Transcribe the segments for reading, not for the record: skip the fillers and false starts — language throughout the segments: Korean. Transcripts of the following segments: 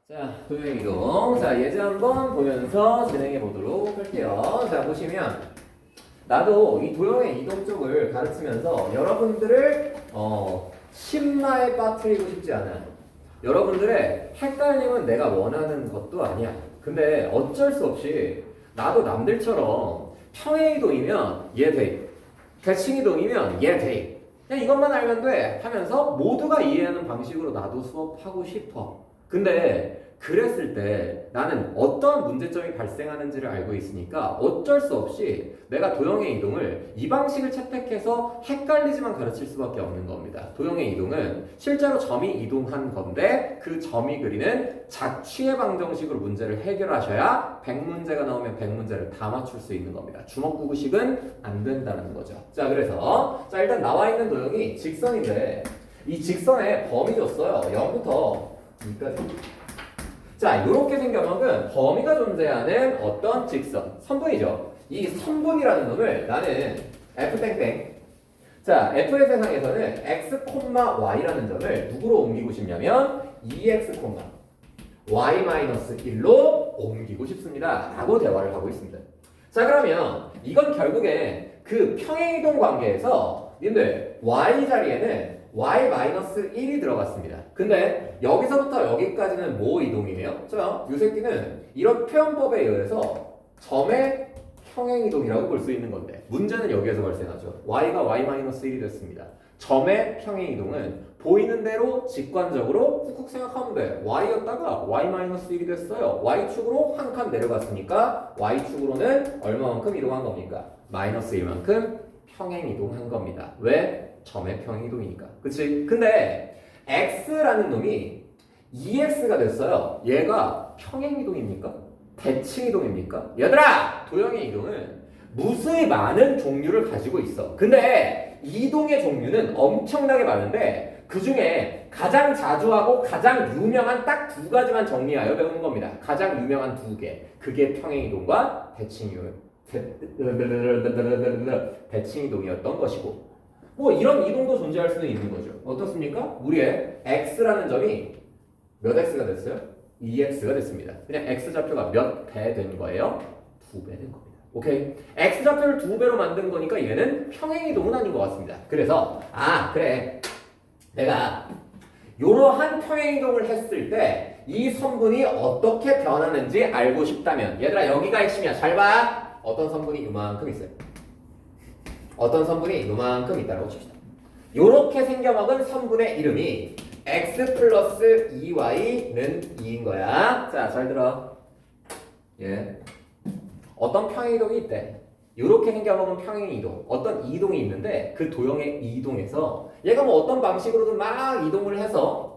자, 도형 이동. 자, 예제 한번 보면서 진행해 보도록 할게요. 자, 보시면 나도 이 도형의 이동 쪽을 가르치면서 여러분들을 심라에 빠뜨리고 싶지 않아. 여러분들의 헷갈림은 내가 원하는 것도 아니야. 근데 어쩔 수 없이 나도 남들처럼 평행 이동이면 이해돼. 대칭 이동이면 이해돼. 그냥 이것만 알면 돼 하면서 모두가 이해하는 방식으로 나도 수업하고 싶어. 근데 그랬을 때 나는 어떤 문제점이 발생하는지를 알고 있으니까 어쩔 수 없이 내가 도형의 이동을 이 방식을 채택해서 헷갈리지만 가르칠 수밖에 없는 겁니다. 도형의 이동은 실제로 점이 이동한 건데 그 점이 그리는 자취의 방정식으로 문제를 해결하셔야 100문제가 나오면 100문제를 다 맞출 수 있는 겁니다. 주먹구구식은 안 된다는 거죠. 자, 그래서 일단 나와 있는 도형이 직선인데 이 직선의 범위 줬어요. 0부터 2까지. 자, 이렇게 생겨먹은 범위가 존재하는 어떤 직선, 선분이죠. 이 선분이라는 놈을 나는 F땡땡. 자, F의 세상에서는 X, Y라는 점을 누구로 옮기고 싶냐면 2X, Y-1로 옮기고 싶습니다. 라고 대화를 하고 있습니다. 자, 그러면 이건 결국에 그 평행이동 관계에서 님들 Y 자리에는 y-1이 들어갔습니다. 근데 여기서부터 여기까지는 뭐 이동이에요? 자, 이 새끼는 이런 표현법에 의해서 점의 평행이동이라고 볼 수 있는 건데 문제는 여기에서 발생하죠. y가 y-1이 됐습니다. 점의 평행이동은 보이는 대로 직관적으로 쿡쿡 생각하면 돼. y였다가 y-1이 됐어요. y축으로 한 칸 내려갔으니까 y축으로는 얼마만큼 이동한 겁니까? 마이너스 1만큼 평행이동한 겁니다. 왜? 점의 평행이동이니까. 그치? 근데 x라는 놈이 2x가 됐어요. 얘가 평행이동입니까? 대칭이동입니까? 얘들아! 도형의 이동은 무수히 많은 종류를 가지고 있어. 근데 이동의 종류는 엄청나게 많은데 그 중에 가장 자주 하고 가장 유명한 딱 두 가지만 정리하여 배우는 겁니다. 가장 유명한 두 개. 그게 평행이동과 대칭이동이었던 것이고 뭐 이런 이동도 존재할 수는 있는 거죠. 어떻습니까? 우리의 x라는 점이 몇 x가 됐어요? 2x가 됐습니다. 그냥 x좌표가 몇 배 된 거예요? 2배 된 겁니다. 오케이? x좌표를 2배로 만든 거니까 얘는 평행이동은 아닌 것 같습니다. 그래서 그래 내가 이러한 평행이동을 했을 때 이 선분이 어떻게 변하는지 알고 싶다면 얘들아 여기가 핵심이야. 잘 봐. 어떤 선분이 이만큼 있어요. 어떤 선분이 이만큼 있다고 칩시다. 요렇게 생겨먹은 선분의 이름이 x 플러스 2y는 2인 거야. 자, 잘 들어. 예. 어떤 평행이동이 있대. 요렇게 생겨먹은 평행이동. 어떤 이동이 있는데 그 도형의 이동에서 얘가 뭐 어떤 방식으로든 막 이동을 해서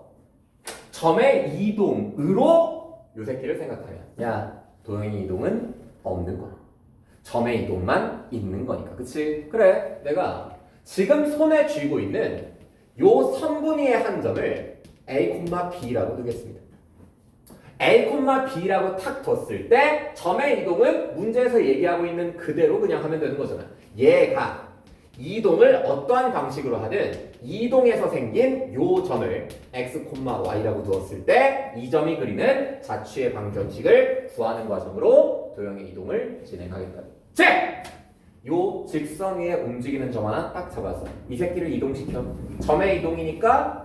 점의 이동으로 요 새끼를 생각하면 야, 도형의 이동은 없는 거야. 점의 이동만 있는 거니까. 그치? 그래. 내가 지금 손에 쥐고 있는 요 선분위의 한 점을 A, B라고 두겠습니다. A, B라고 탁 뒀을 때 점의 이동은 문제에서 얘기하고 있는 그대로 그냥 하면 되는 거잖아. 얘가 이동을 어떠한 방식으로 하든 이동에서 생긴 요 점을 X, Y라고 두었을 때 이 점이 그리는 자취의 방정식을 구하는 과정으로 도형의 이동을 진행하겠다. 요 직선 위에 움직이는 점 하나 딱 잡아서 이 새끼를 이동시켜. 점의 이동이니까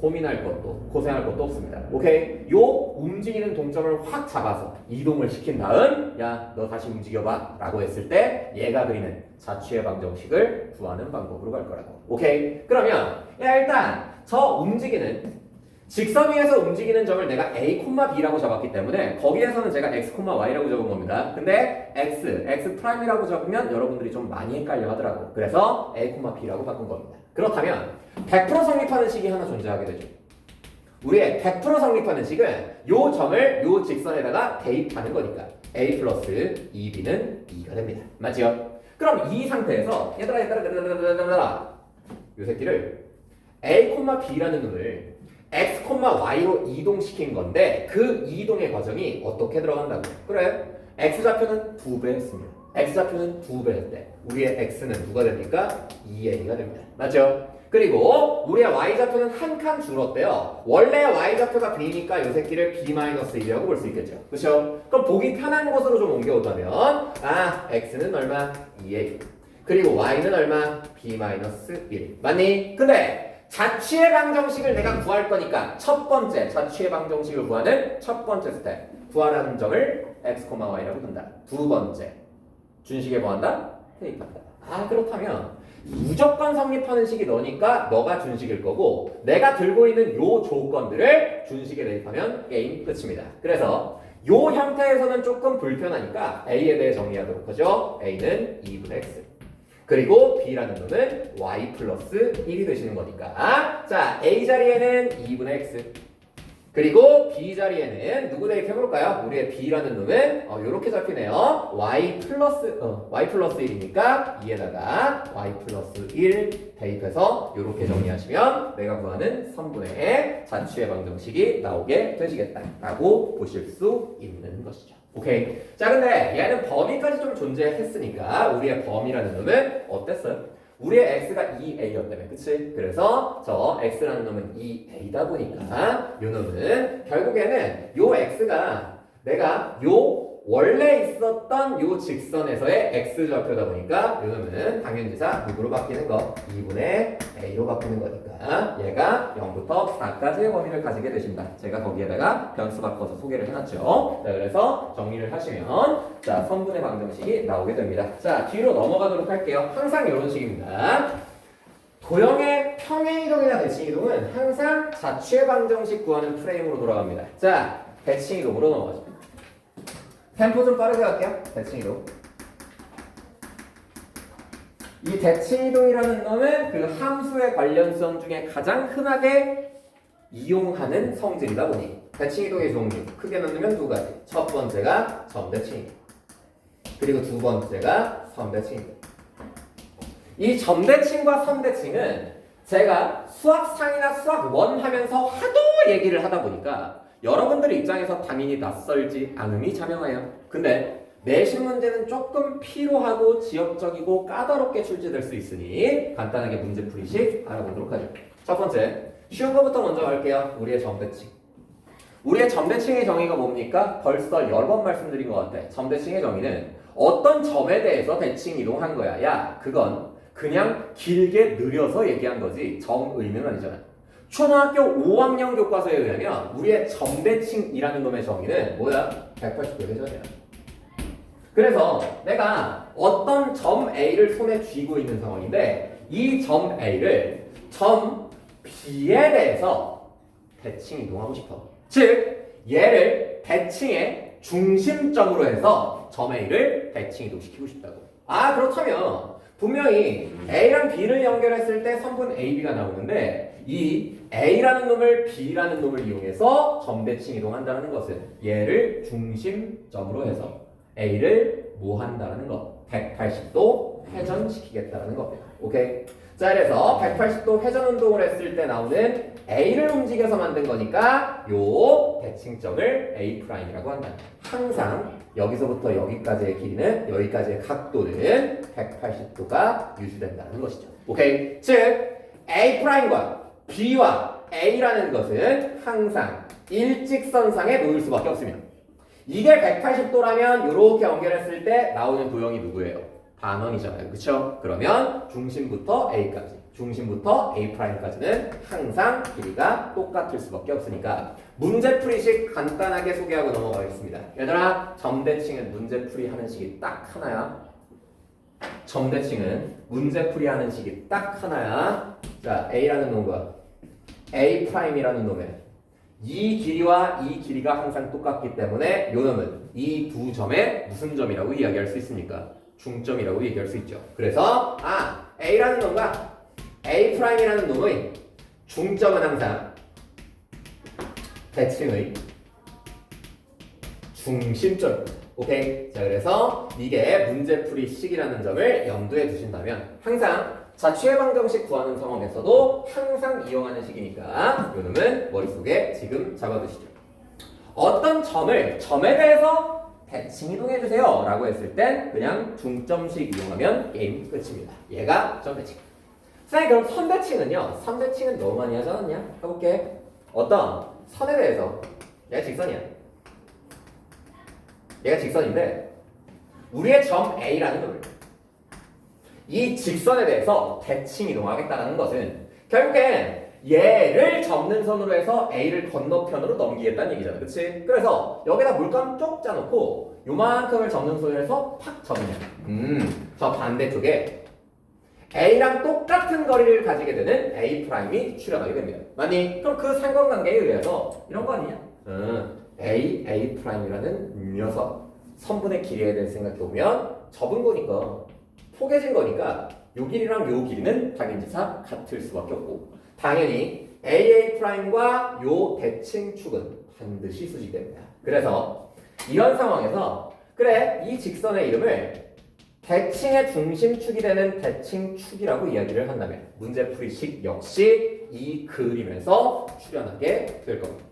고민할 것도 고생할 것도 없습니다. 오케이? 요 움직이는 동점을 확 잡아서 이동을 시킨 다음 야, 너 다시 움직여봐 라고 했을 때 얘가 그리는 자취의 방정식을 구하는 방법으로 갈 거라고. 오케이? 그러면 야, 일단 저 움직이는 직선 위에서 움직이는 점을 내가 A, B라고 잡았기 때문에 거기에서는 제가 X, Y라고 적은 겁니다. 근데 X 프라임이라고 적으면 여러분들이 좀 많이 헷갈려 하더라고. 그래서 A, B라고 바꾼 겁니다. 그렇다면 100% 성립하는 식이 하나 존재하게 되죠. 우리의 100% 성립하는 식은 요 점을 요 직선에다가 대입하는 거니까 A 플러스 2B는 2가 됩니다. 맞죠? 그럼 이 상태에서 얘들아 요 새끼를 A, B라는 놈을 X, Y로 이동시킨 건데 그 이동의 과정이 어떻게 들어간다고? 그래, X좌표는 2배 했습니다. X좌표는 2배 했대. 우리의 X는 누가 됩니까? 2A가 됩니다. 맞죠? 그리고 우리의 y좌표는 한 칸 줄었대요. 원래 y좌표가 b니까 이 새끼를 b-1이라고 볼 수 있겠죠. 그렇죠? 그럼 보기 편한 곳으로 좀 옮겨오자면 x는 얼마? 2a. 그리고 y는 얼마? b-1. 맞니? 근데 자취의 방정식을 내가 구할 거니까 첫 번째 자취의 방정식을 구하는 첫 번째 스텝. 구하라는 점을 x, y라고 둔다. 두 번째 준식에 뭐한다? 대입한다. 그렇다면 무조건 성립하는 식이 너니까 너가 준식일 거고 내가 들고 있는 요 조건들을 준식에 대입하면 게임 끝입니다. 그래서 요 형태에서는 조금 불편하니까 A에 대해 정리하도록 하죠. A는 2분의 X 그리고 B라는 놈은 Y 플러스 1이 되시는 거니까 자 A 자리에는 2분의 X 그리고 B 자리에는 누구 대입해볼까요? 우리의 B라는 놈은 이렇게 잡히네요. Y 플러스 1이니까 2에다가 Y 플러스 1 대입해서 이렇게 정리하시면 내가 구하는 선분의 자취의 방정식이 나오게 되시겠다라고 보실 수 있는 것이죠. 오케이. 자 근데 얘는 범위까지 좀 존재했으니까 우리의 범위라는 놈은 어땠어요? 우리의 x가 2a였다며, 그치? 그래서 저 x라는 놈은 2a다 보니까 요 놈은 결국에는 요 x가 내가 요 원래 있었던 요 직선에서의 x좌표다 보니까 요 놈은 당연지사 누구로 바뀌는 거? 2분의 a로 바뀌는 거니까 얘가 0부터 4까지의 범위를 가지게 되신다. 제가 거기에다가 변수 바꿔서 소개를 해놨죠. 자, 그래서 정리를 하시면 자 선분의 방정식이 나오게 됩니다. 자 뒤로 넘어가도록 할게요. 항상 이런 식입니다. 도형의 평행이동이나 대칭이동은 항상 자취의 방정식 구하는 프레임으로 돌아갑니다. 자 대칭이동으로 넘어가죠. 템포 좀 빠르게 갈게요. 대칭이동. 이 대칭이동이라는 놈은 그 함수의 관련성 중에 가장 흔하게 이용하는 성질이다 보니 대칭이동의 종류 크게 나누면 두 가지. 첫 번째가 점대칭이동 그리고 두 번째가 선대칭이동. 이 점대칭과 선대칭은 제가 수학3이나 수학1 하면서 하도 얘기를 하다 보니까 여러분들 입장에서 당연히 낯설지 않음이 자명해요. 근데 내신 문제는 조금 피로하고 지역적이고 까다롭게 출제될 수 있으니 간단하게 문제풀이식 알아보도록 하죠. 첫 번째, 쉬운 것부터 먼저 갈게요. 우리의 점대칭. 우리의 점대칭의 정의가 뭡니까? 벌써 여러 번 말씀드린 것 같아. 점대칭의 정의는 어떤 점에 대해서 대칭 이동한 거야. 야, 그건 그냥 길게 느려서 얘기한 거지 정의는 아니잖아. 초등학교 5학년 교과서에 의하면 우리의 점대칭이라는 놈의 정의는 뭐야? 180도 회전이야. 그래서 내가 어떤 점 A를 손에 쥐고 있는 상황인데 이 점 A를 점 B에 대해서 대칭 이동하고 싶어. 즉 얘를 대칭의 중심점으로 해서 점 A를 대칭 이동시키고 싶다고. 그렇다면 분명히 A랑 B를 연결했을 때 선분 AB가 나오는데 이 A라는 놈을 B라는 놈을 이용해서 점대칭 이동한다는 것은 얘를 중심점으로 해서 A를 뭐 한다는 거? 180도 회전시키겠다는 겁니다. 오케이? 자, 그래서 180도 회전 운동을 했을 때 나오는 A를 움직여서 만든 거니까 요 대칭점을 A'이라고 한다. 항상 여기서부터 여기까지의 길이는 여기까지의 각도는 180도가 유지된다는 것이죠. 오케이? 즉 A'과 B와 A라는 것은 항상 일직선상에 놓일 수밖에 없으며 이게 180도라면 이렇게 연결했을 때 나오는 도형이 누구예요? 반원이잖아요. 그쵸? 그러면 중심부터 A까지, 중심부터 A'까지는 항상 길이가 똑같을 수밖에 없으니까 문제풀이식 간단하게 소개하고 넘어가겠습니다. 얘들아, 점대칭은 문제풀이 하는 식이 딱 하나야. 점대칭은 문제풀이 하는 식이 딱 하나야. 자, A라는 놈과 A'이라는 놈의 이 길이와 이 길이가 항상 똑같기 때문에 요 놈은 이 두 점의 무슨 점이라고 이야기할 수 있습니까? 중점이라고 얘기할 수 있죠. 그래서 A라는 놈과 A'이라는 놈의 중점은 항상 대칭의 중심점입니다. 오케이? 자, 그래서 이게 문제풀이식이라는 점을 염두에 두신다면 항상 자취의 방정식 구하는 상황에서도 항상 이용하는 식이니까 요 놈은 머릿속에 지금 잡아두시죠. 어떤 점에 대해서 대칭 이동해주세요 라고 했을 땐 그냥 중점식 이용하면 게임 끝입니다. 얘가 점대칭. 자, 그럼 선대칭은요. 선대칭은 너무 많이 하지 않았냐? 해볼게. 어떤 선에 대해서 얘가 직선이야. 얘가 직선인데 우리의 점 A라는 놈을 이 직선에 대해서 대칭 이동하겠다는 것은 결국엔 얘를 접는 선으로 해서 A를 건너편으로 넘기겠다는 얘기잖아. 그치? 그래서 여기다 물감 쪽 짜놓고 요만큼을 접는 선으로 해서 팍 접으면 저 반대쪽에 A랑 똑같은 거리를 가지게 되는 A'이 출현하게 됩니다. 맞니? 그럼 그 상관관계에 의해서 이런 거 아니냐? A'I라는 녀석 선분의 길이에 대해 생각해보면 접은 거니까 포개진 거니까 요 길이랑 요 길이는 당연지사 같을 수밖에 없고 당연히 AA'과 요 대칭축은 반드시 수직됩니다. 그래서 이런 상황에서 그래 이 직선의 이름을 대칭의 중심축이 되는 대칭축이라고 이야기를 한다면 문제풀이식 역시 이 그림에서 출현하게 될 겁니다.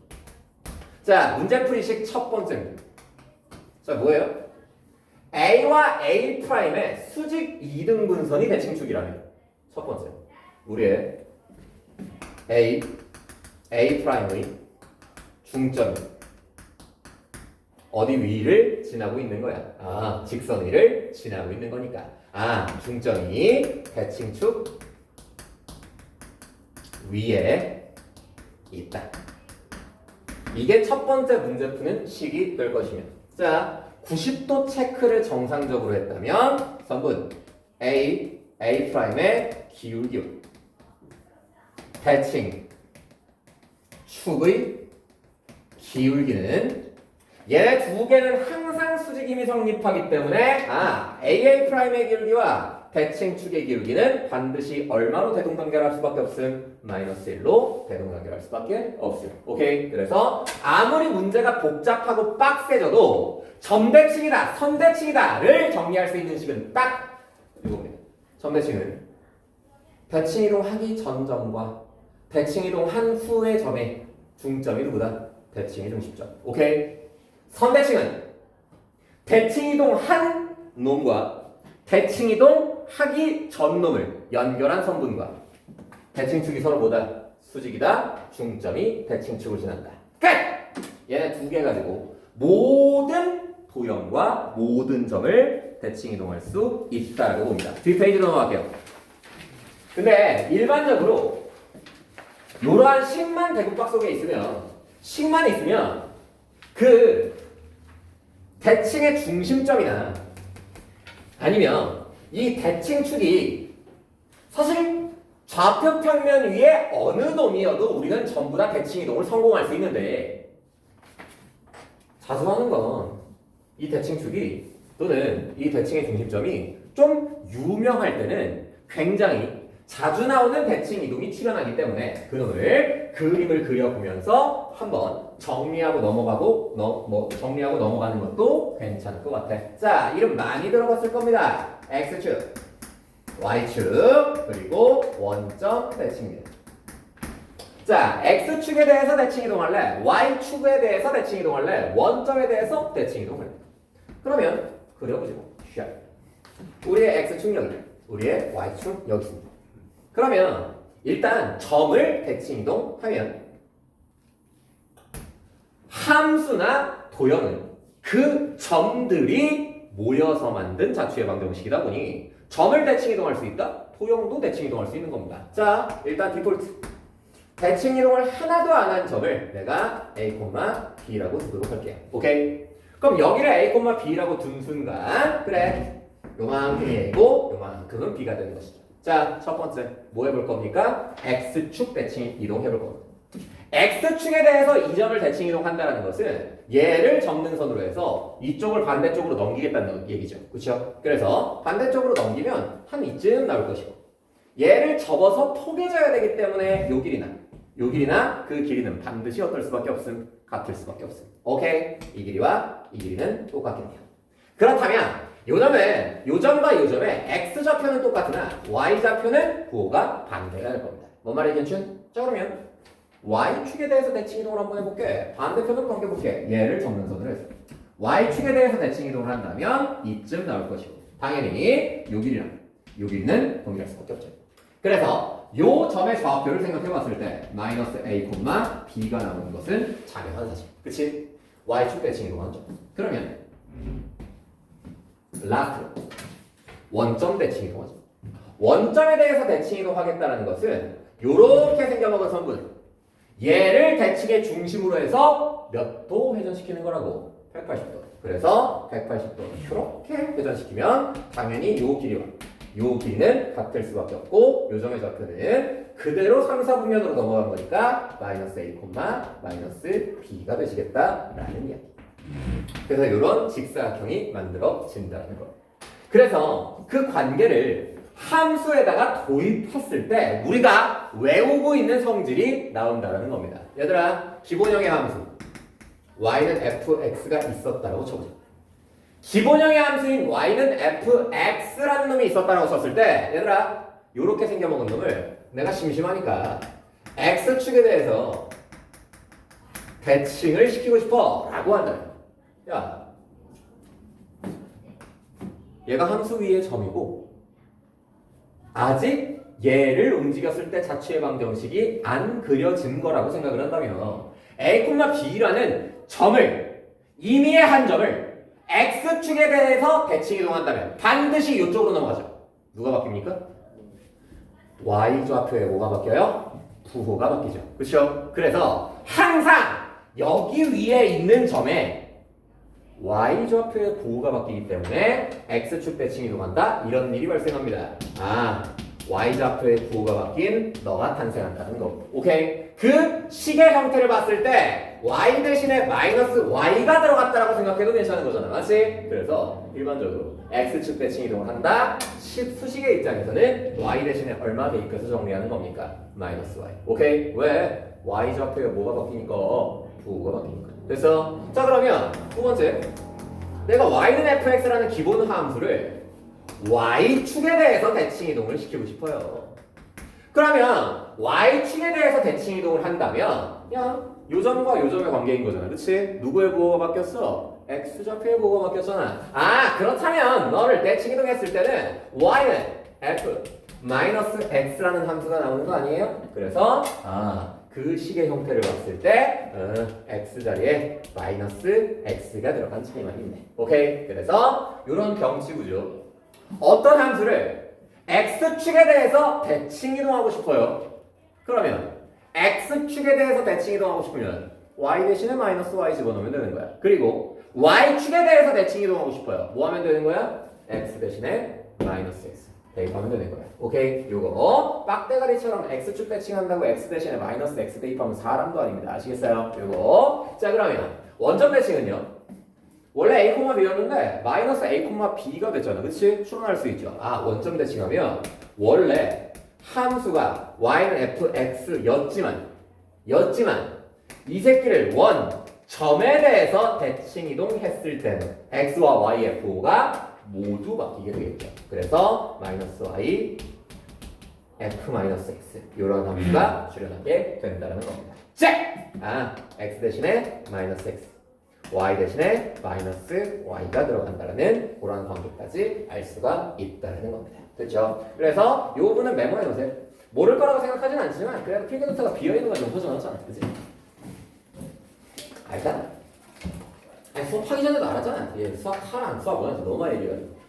자, 문제풀이식 첫 번째 문제. 자, 뭐예요? A와 A'의 수직 이등분선이 대칭축이라면 첫 번째 우리의 A'의 중점이 어디 위를 지나고 있는 거야? 아, 직선 위를 지나고 있는 거니까 아, 중점이 대칭축 위에 있다. 이게 첫 번째 문제 푸는 식이 될 것이며 자, 90도 체크를 정상적으로 했다면 선분 A'의 기울기운 대칭 축의 기울기는 얘네 두 개는 항상 수직임이 성립하기 때문에 A'의 기울기와 대칭축의 기울기는 반드시 얼마로 대동단결할 수밖에 없음? -1로 대동단결할 수밖에 없음. 오케이? 그래서 아무리 문제가 복잡하고 빡세져도 점대칭이다, 선대칭이다를 정리할 수 있는 식은 딱 이겁니다. 점대칭은 대칭이동 하기 전 점과 대칭이동 한 후의 점의 중점이 누구다? 대칭이동 시점. 오케이? 선대칭은 대칭이동 한 놈과 대칭이동 하기 전 놈을 연결한 선분과 대칭축이 서로 뭐다? 수직이다. 중점이 대칭축을 지난다. 끝! 얘네 두 개 가지고 모든 도형과 모든 점을 대칭이동할 수 있다고 봅니다. 뒷페이지로 넘어갈게요. 근데 일반적으로 이러한 식만 대국박 속에 있으면 식만 있으면 그 대칭의 중심점이나 아니면 이 대칭축이 사실 좌표 평면 위에 어느 놈이어도 우리는 전부 다 대칭이동을 성공할 수 있는데 자주 하는 건 이 대칭축이 또는 이 대칭의 중심점이 좀 유명할 때는 굉장히 자주 나오는 대칭 이동이 출현하기 때문에 그놈을 그림을 그려보면서 한번 정리하고 넘어가는 것도 괜찮을 것 같아. 자, 이름 많이 들어봤을 겁니다. X축, Y축, 그리고 원점 대칭입니다. 자, X축에 대해서 대칭 이동할래? Y축에 대해서 대칭 이동할래? 원점에 대해서 대칭 이동할래? 그러면 그려보자고. 우리의 X축 여기, 우리의 Y축 여기 있습니다. 그러면 일단 점을 대칭 이동하면 함수나 도형은 그 점들이 모여서 만든 자취의 방정식이다 보니 점을 대칭 이동할 수 있다? 도형도 대칭 이동할 수 있는 겁니다. 자, 일단 디폴트 대칭 이동을 하나도 안 한 점을 내가 A, B라고 두도록 할게요. 오케이? 그럼 여기를 A, B라고 둔 순간 그래 요만큼이 A고 요만큼은 B가 되는 것이죠. 자, 첫 번째 뭐 해볼 겁니까? X축 대칭 이동해볼 겁니다. X축에 대해서 이 점을 대칭 이동한다는 것은 얘를 접는 선으로 해서 이쪽을 반대쪽으로 넘기겠다는 얘기죠. 그렇죠? 그래서 반대쪽으로 넘기면 한 이쯤 나올 것이고 얘를 접어서 포개져야 되기 때문에 요 길이나 그 길이는 반드시 어떨 수밖에 없음? 같을 수밖에 없음. 오케이? 이 길이와 이 길이는 똑같겠네요. 그렇다면 요 점과 요 점의 X좌표는 똑같으나 Y좌표는 부호가 반대가 될 겁니다. 뭔 말이겠죠? 자, 그러면 Y축에 대해서 대칭 이동을 한번 해볼게. 반대편으로 넘겨볼게. 얘를 접는 선으로 해서 Y축에 대해서 대칭 이동을 한다면 이쯤 나올 것이고 당연히 요 길이는 동일할 수밖에 없죠. 그래서 요 점의 좌표를 생각해봤을 때 마이너스 a, b가 나오는 것은 당연한 사실. 그치? y축 대칭 이동하는 점. 그러면 라프 원점 대칭 이동하죠. 원점에 대해서 대칭 이동하겠다는 것은 요렇게 생겨먹은 선분 얘를 대칭의 중심으로 해서 몇 도 회전시키는 거라고? 180도. 그래서 180도 이렇게 회전시키면 당연히 요 길이와 요 길이는 같을 수밖에 없고 요 점의 좌표는 그대로 3, 4분면으로 넘어간 거니까 마이너스 a, 마이너스 b가 되시겠다라는 이야기. 그래서 이런 직사각형이 만들어진다는 거예요. 그래서 그 관계를 함수에다가 도입했을 때 우리가 외우고 있는 성질이 나온다는 겁니다. 얘들아, 기본형의 함수 y는 fx가 있었다라고 쳐보자. 기본형의 함수인 y는 fx라는 놈이 있었다라고 쳤을 때 얘들아, 요렇게 생겨먹은 놈을 내가 심심하니까 x축에 대해서 대칭을 시키고 싶어 라고 한다면, 야, 얘가 함수 위의 점이고 아직 얘를 움직였을 때 자취의 방정식이 안 그려진 거라고 생각을 한다면 a, b라는 점을, 임의의 한 점을 x축에 대해서 대칭 이동한다면 반드시 이쪽으로 넘어가죠. 누가 바뀝니까? y좌표에 뭐가 바뀌어요? 부호가 바뀌죠. 그렇죠? 그래서 항상 여기 위에 있는 점에 y좌표의 부호가 바뀌기 때문에 x축 대칭 이동한다, 이런 일이 발생합니다. y좌표의 부호가 바뀐 너가 탄생한다는 거. 오케이? 그 식의 형태를 봤을 때 y 대신에 마이너스 y가 들어갔다라고 생각해도 괜찮은 거잖아. 맞지? 그래서 일반적으로 x축 대칭 이동을 한다. 수식의 입장에서는 y 대신에 얼마 대입해서 정리하는 겁니까? 마이너스 y. 오케이? 왜? y좌표에 뭐가 바뀌니까? 부호가 바뀌니까. 됐어? 자, 그러면 두 번째, 내가 y는 fx라는 기본 함수를 y축에 대해서 대칭 이동을 시키고 싶어요. 그러면 y축에 대해서 대칭 이동을 한다면 그냥 요 점과 요 점의 관계인 거잖아. 그치? 누구의 부호가 바뀌었어? x좌표의 부호가 바뀌었잖아. 그렇다면 너를 대칭 이동했을 때는 y는 f 마이너스 x라는 함수가 나오는 거 아니에요? 그래서 그 식의 형태를 봤을 때 x 자리에 마이너스 x가 들어간 차이만 있네. 오케이? 그래서 이런 병치 구조, 어떤 함수를 x축에 대해서 대칭 이동하고 싶어요. 그러면 x축에 대해서 대칭 이동하고 싶으면 y 대신에 마이너스 y 집어넣으면 되는 거야. 그리고 y축에 대해서 대칭 이동하고 싶어요. 뭐 하면 되는 거야? x 대신에 마이너스 x 대입하면 되는 거야. 오케이? 요거 빡대가리처럼 x축 대칭한다고 x 대신에 마이너스 x 대입하면 사람도 아닙니다. 아시겠어요? 요거. 자, 그러면 원점 대칭은요, 원래 a, b였는데 마이너스 a, b가 됐잖아. 그치? 추론할 수 있죠. 원점 대칭하면 원래 함수가 y는 fx였지만 이 새끼를 원점에 대해서 대칭 이동했을 때는 x와 y의 부호가 모두 바뀌게 되겠죠. 그래서 마이너스 y f 마이너스 x 이런 함수가 출현하게 된다는 겁니다. 자, x 대신에 마이너스 x, y 대신에 마이너스 y가 들어간다는 그런 관계까지 알 수가 있다는 겁니다. 됐죠? 그래서 이 부분은 메모해 놓으세요. 모를 거라고 생각하진 않지만 그래도 필기노트가 비어있는 건 좀 허전하잖아. 그치? 알잖아. 수업하기 전에도 알았잖아. 수학하라, 수학 원해서 너무 많이 얘기해가지고.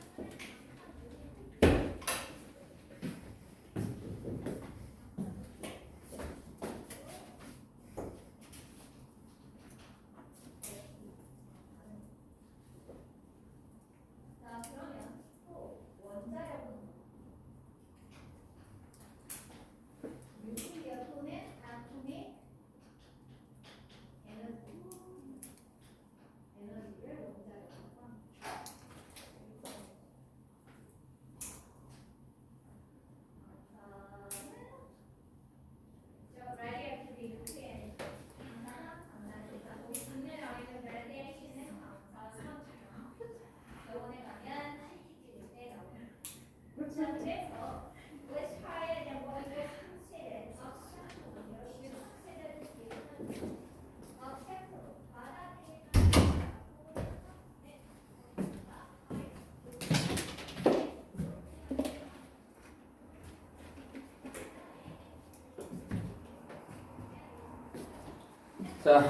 자,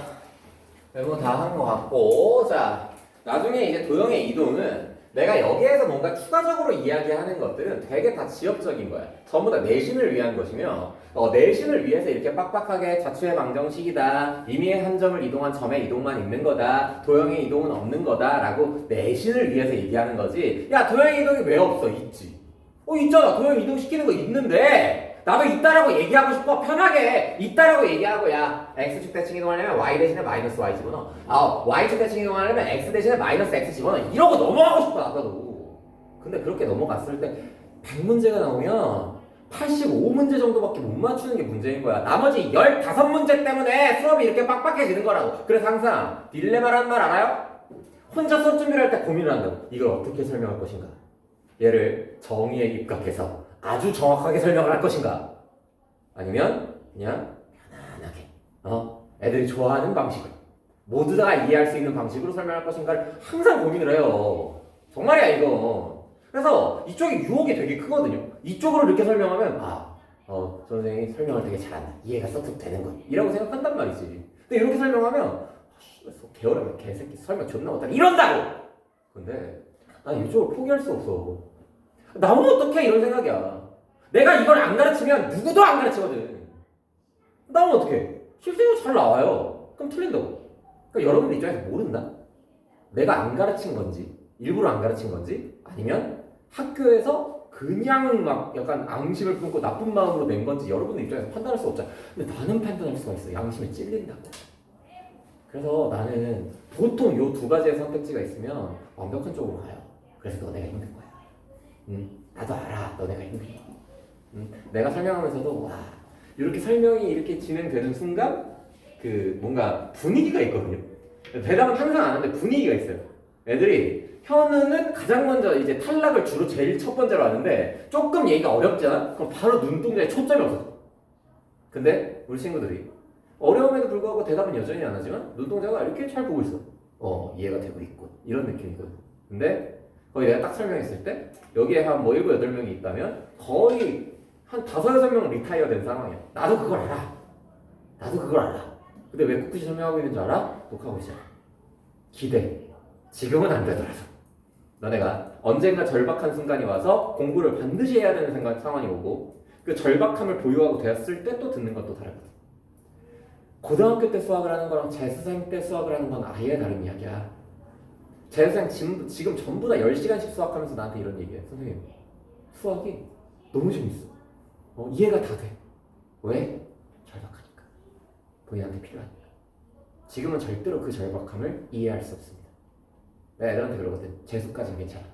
메모 다 한 것 같고, 자, 나중에 이제 도형의 이동은 내가 여기에서 뭔가 추가적으로 이야기하는 것들은 되게 다 지역적인 거야. 전부 다 내신을 위한 것이며, 내신을 위해서 이렇게 빡빡하게 자추의 방정식이다, 임의의 한 점을 이동한 점의 이동만 있는 거다, 도형의 이동은 없는 거다라고 내신을 위해서 얘기하는 거지. 야, 도형의 이동이 왜 없어? 있지. 있잖아. 도형 이동 시키는 거 있는데. 나도 있다라고 얘기하고 싶어. 편하게 있다라고 얘기하고, 야, x축 대칭 이동하려면 y 대신에 마이너스 y 집어넣어. y축 대칭 이동하려면 x 대신에 마이너스 x 집어넣어. 이러고 넘어가고 싶어. 나도. 근데 그렇게 넘어갔을 때 100문제가 나오면 85문제 정도밖에 못 맞추는 게 문제인 거야. 나머지 15문제 때문에 수업이 이렇게 빡빡해지는 거라고. 그래서 항상 딜레마라는 말 알아요? 혼자 수업 준비를 할 때 고민을 한다고. 이걸 어떻게 설명할 것인가? 얘를 정의에 입각해서 아주 정확하게 설명을 할 것인가? 아니면 그냥 편안하게 애들이 좋아하는 방식을 모두 다 이해할 수 있는 방식으로 설명할 것인가를 항상 고민을 해요. 정말이야 이거. 그래서 이쪽이 유혹이 되게 크거든요. 이쪽으로 이렇게 설명하면 선생님이 설명을 되게 잘한다. 이해가 쏙쏙 되는 거 이라고 생각한단 말이지. 근데 이렇게 설명하면 개어라면 개새끼 설명 존나 못하다 이런다고. 근데 난 이쪽을 포기할 수 없어. 나오면 어떡해 이런 생각이야. 내가 이걸 안 가르치면 누구도 안 가르치거든. 나오면 어떡해. 실생활 잘 나와요. 그럼 틀린다고. 그러니까 여러분들 입장에서 모른다. 내가 안 가르친 건지 일부러 안 가르친 건지 아니면 학교에서 그냥 막 약간 앙심을 품고 나쁜 마음으로 낸 건지 여러분들 입장에서 판단할 수 없잖아. 근데 나는 판단할 수가 있어. 양심에 찔린다고. 그래서 나는 보통 요 두 가지의 선택지가 있으면 완벽한 쪽으로 가요. 그래서 너네가 힘든 거야. 나도 알아. 너네가 힘든 거야. 내가 설명하면서도 와 이렇게 설명이 이렇게 진행되는 순간 그 뭔가 분위기가 있거든요. 대답은 항상 안 하는데 분위기가 있어요. 애들이 현우는 가장 먼저 이제 탈락을 주로 제일 첫 번째로 하는데 조금 얘기가 어렵잖아? 그럼 바로 눈동자에 초점이 없어져. 근데 우리 친구들이 어려움에도 불구하고 대답은 여전히 안 하지만 눈동자가 이렇게 잘 보고 있어. 이해가 되고 있군. 이런 느낌이거든. 근데 거의 내가 딱 설명했을 때 여기에 한 7, 8명이 있다면 거의 한 5, 6명은 리타이어 된 상황이야. 나도 그걸 알아. 근데 왜 꿋꿋이 설명하고 있는 줄 알아? 녹화하고 있잖아. 기대. 지금은 안 되더라도 너네가 언젠가 절박한 순간이 와서 공부를 반드시 해야 되는 상황이 오고 그 절박함을 보유하고 되었을 때 또 듣는 건 또 다르거든. 고등학교 때 수학을 하는 거랑 재수생 때 수학을 하는 건 아예 다른 이야기야. 재수생 지금 전부 다 10시간씩 수학하면서 나한테 이런 얘기해. 선생님 수학이 너무 재밌어. 이해가 다 돼. 왜? 절박하니까. 본인한테 필요하니까. 지금은 절대로 그 절박함을 이해할 수 없습니다. 내가 애들한테 그러거든. 재수까지는 괜찮아.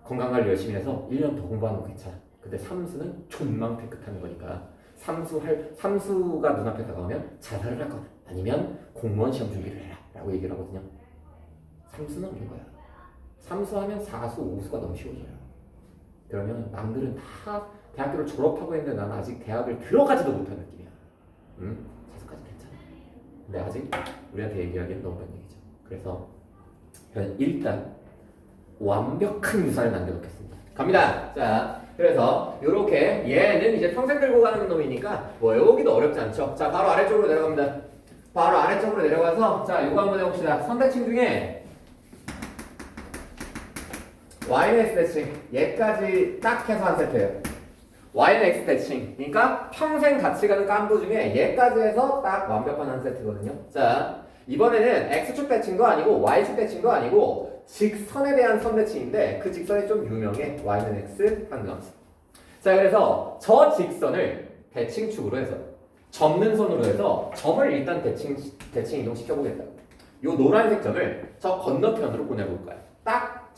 건강관리 열심히 해서 1년 더 공부하는 거 괜찮아. 근데 삼수는 존망 깨끗한 거니까 삼수가 눈앞에 다가오면 자살을 할 거다. 아니면 공무원 시험 준비를 해라 라고 얘기를 하거든요. 삼수는 없는 거야. 삼수하면 사수, 오수가 너무 쉬워져요. 그러면 남들은 다 대학교를 졸업하고 있는데 나는 아직 대학을 들어가지도 못한 느낌이야. 재수까지 괜찮아. 근데 아직 우리한테 얘기하기엔 너무 큰 얘기죠. 그래서 일단 완벽한 유산을 남겨놓겠습니다. 갑니다. 자, 그래서 이렇게 얘는 이제 평생 들고 가는 놈이니까 뭐 외우기도 어렵지 않죠. 자, 바로 아래쪽으로 내려갑니다. 바로 아래쪽으로 내려가서 자, 이거 한번 해봅시다. 선대칭 중에 y는 x 대칭 얘까지 딱 해서 한 세트예요. y는 x 대칭 그러니까 평생 같이 가는 깐부 중에 얘까지 해서 딱 완벽한 한 세트거든요. 자, 이번에는 x축 대칭도 아니고 y축 대칭도 아니고 직선에 대한 선대칭인데 그 직선이 좀 유명해. y는 x 한등함수. 자, 그래서 저 직선을 대칭축으로 해서 접는 선으로 해서 점을 일단 대칭 이동시켜보겠다. 요 노란색 점을 저 건너편으로 보내볼 거야. 딱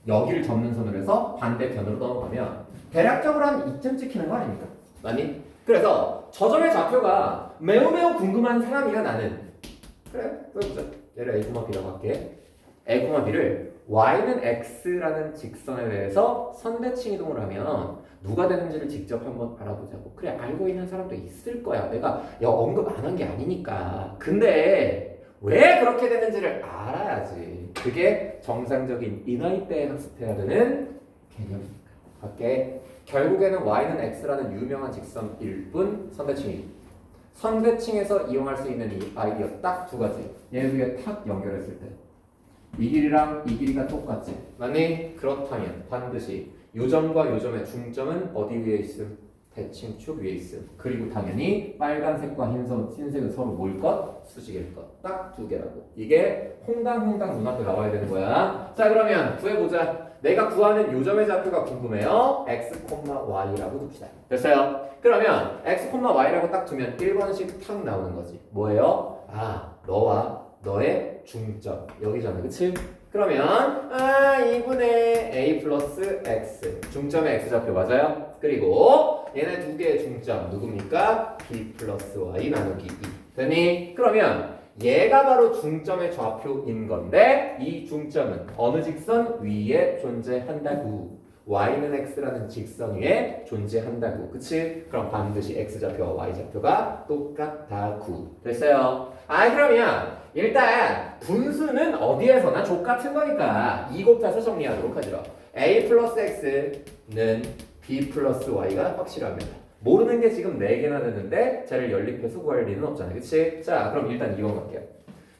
여기를 접는 선으로 해서 반대편으로 넘어가면 대략적으로 한 이쯤 찍히는 거 아닙니까? 맞니? 그래서 저 점의 좌표가 매우 궁금한 사람이야 나는. 그래, 써보자. 얘를 a, b라고 할게. a, b를 y는 x라는 직선에 대해서 선대칭 이동을 하면 누가 되는지를 직접 한번 알아보자고. 그래, 알고 있는 사람도 있을 거야. 내가 언급 안 한 게 아니니까. 근데 왜 그렇게 되는지를 알아야지. 그게 정상적인 이 나이 때에 학습해야 되는 개념이니까. 갈게. 결국에는 y는 x라는 유명한 직선일 뿐 선대칭이 선대칭에서 이용할 수 있는 이 아이디어 딱 두 가지. 얘 위에 탁 연결했을 때 이 길이랑 이 길이가 똑같지. 맞니? 그렇다면 반드시 요점과 요점의 중점은 어디 위에 있음? 대칭축 위에 있음. 그리고 당연히 빨간색과 흰색은 서로 뭘 것? 수직일 것. 딱 두 개라고. 이게 홍당홍당 눈앞에 나와야 되는 거야. 자, 그러면 구해보자. 내가 구하는 요점의 좌표가 궁금해요. x, y라고 둡시다. 됐어요? 그러면 x, y라고 딱 두면 1번씩 탁 나오는 거지. 뭐예요? 아, 너와 너의 중점. 여기잖아. 그치? 그러면 2분의 a 플러스 x. 중점의 x 좌표 맞아요? 그리고 얘네 두 개의 중점 누굽니까? b 플러스 y 나누기 2. 되니? 그러면 얘가 바로 중점의 좌표인 건데 이 중점은 어느 직선 위에 존재한다고. y는 x라는 직선 위에 존재한다고. 그치? 그럼 반드시 x좌표와 y좌표가 똑같다고. 됐어요? 그러면 일단 분수는 어디에서나 족같은 거니까 2 곱해서 정리하도록 하죠. a 플러스 x는 b 플러스 y가 확실합니다. 모르는 게 지금 4개나 됐는데 쟤를 연립해서 구할 리는 없잖아요. 그치? 자, 그럼 일단 이번 갈게요.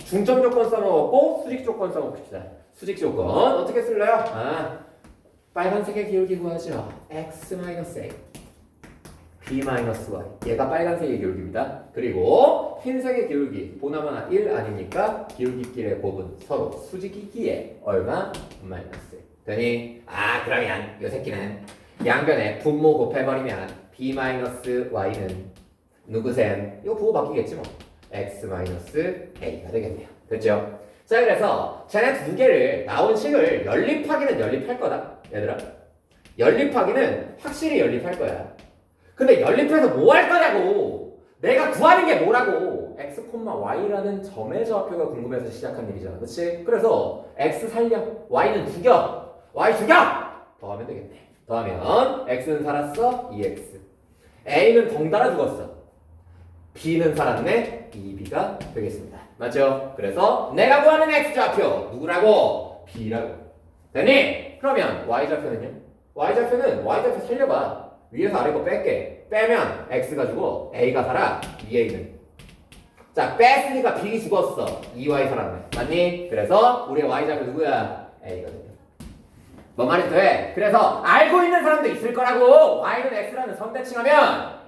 중점 조건 써먹었고 수직 조건 써먹읍시다. 수직 조건 어떻게 쓸래요? 빨간색의 기울기 구하죠. x-a b-y. 얘가 빨간색의 기울기입니다. 그리고 흰색의 기울기 보나마나 1 아니니까 기울기끼리의 곱은 서로 수직이기에 얼마? 마이너스. 되니? 그러면 이 새끼는 양변에 분모 곱해버리면 b-y는 누구셈? 이거 부호 바뀌겠지 뭐. x-a가 되겠네요. 됐죠? 자, 그래서 쟤네 두 개를 나온 식을 연립하기는 연립할 거다. 얘들아. 연립하기는 확실히 연립할 거야. 근데 연립해서 뭐 할 거냐고. 내가 구하는 게 뭐라고. x, y라는 점의 좌표가 궁금해서 시작한 일이잖아. 그치? 그래서 x 살려. y는 죽여. y 죽여! 더하면 되겠네. 더하면 x는 살았어. 2x. a는 덩달아 죽었어. b는 살았네. 2b가 되겠습니다. 맞죠? 그래서 내가 구하는 x좌표 누구라고? b라고. 되니? 그러면 y좌표는요? y좌표는 y좌표 살려봐. 위에서 아래 거 뺄게. 빼면 x가 죽어. a가 살아. 2a는. 자, 뺐으니까 b 죽었어. 2y 살았네. 맞니? 그래서 우리의 y좌표 누구야? a가 되네. 뭔 말이 돼? 그래서 알고 있는 사람도 있을 거라고. y는 x라는 선대칭하면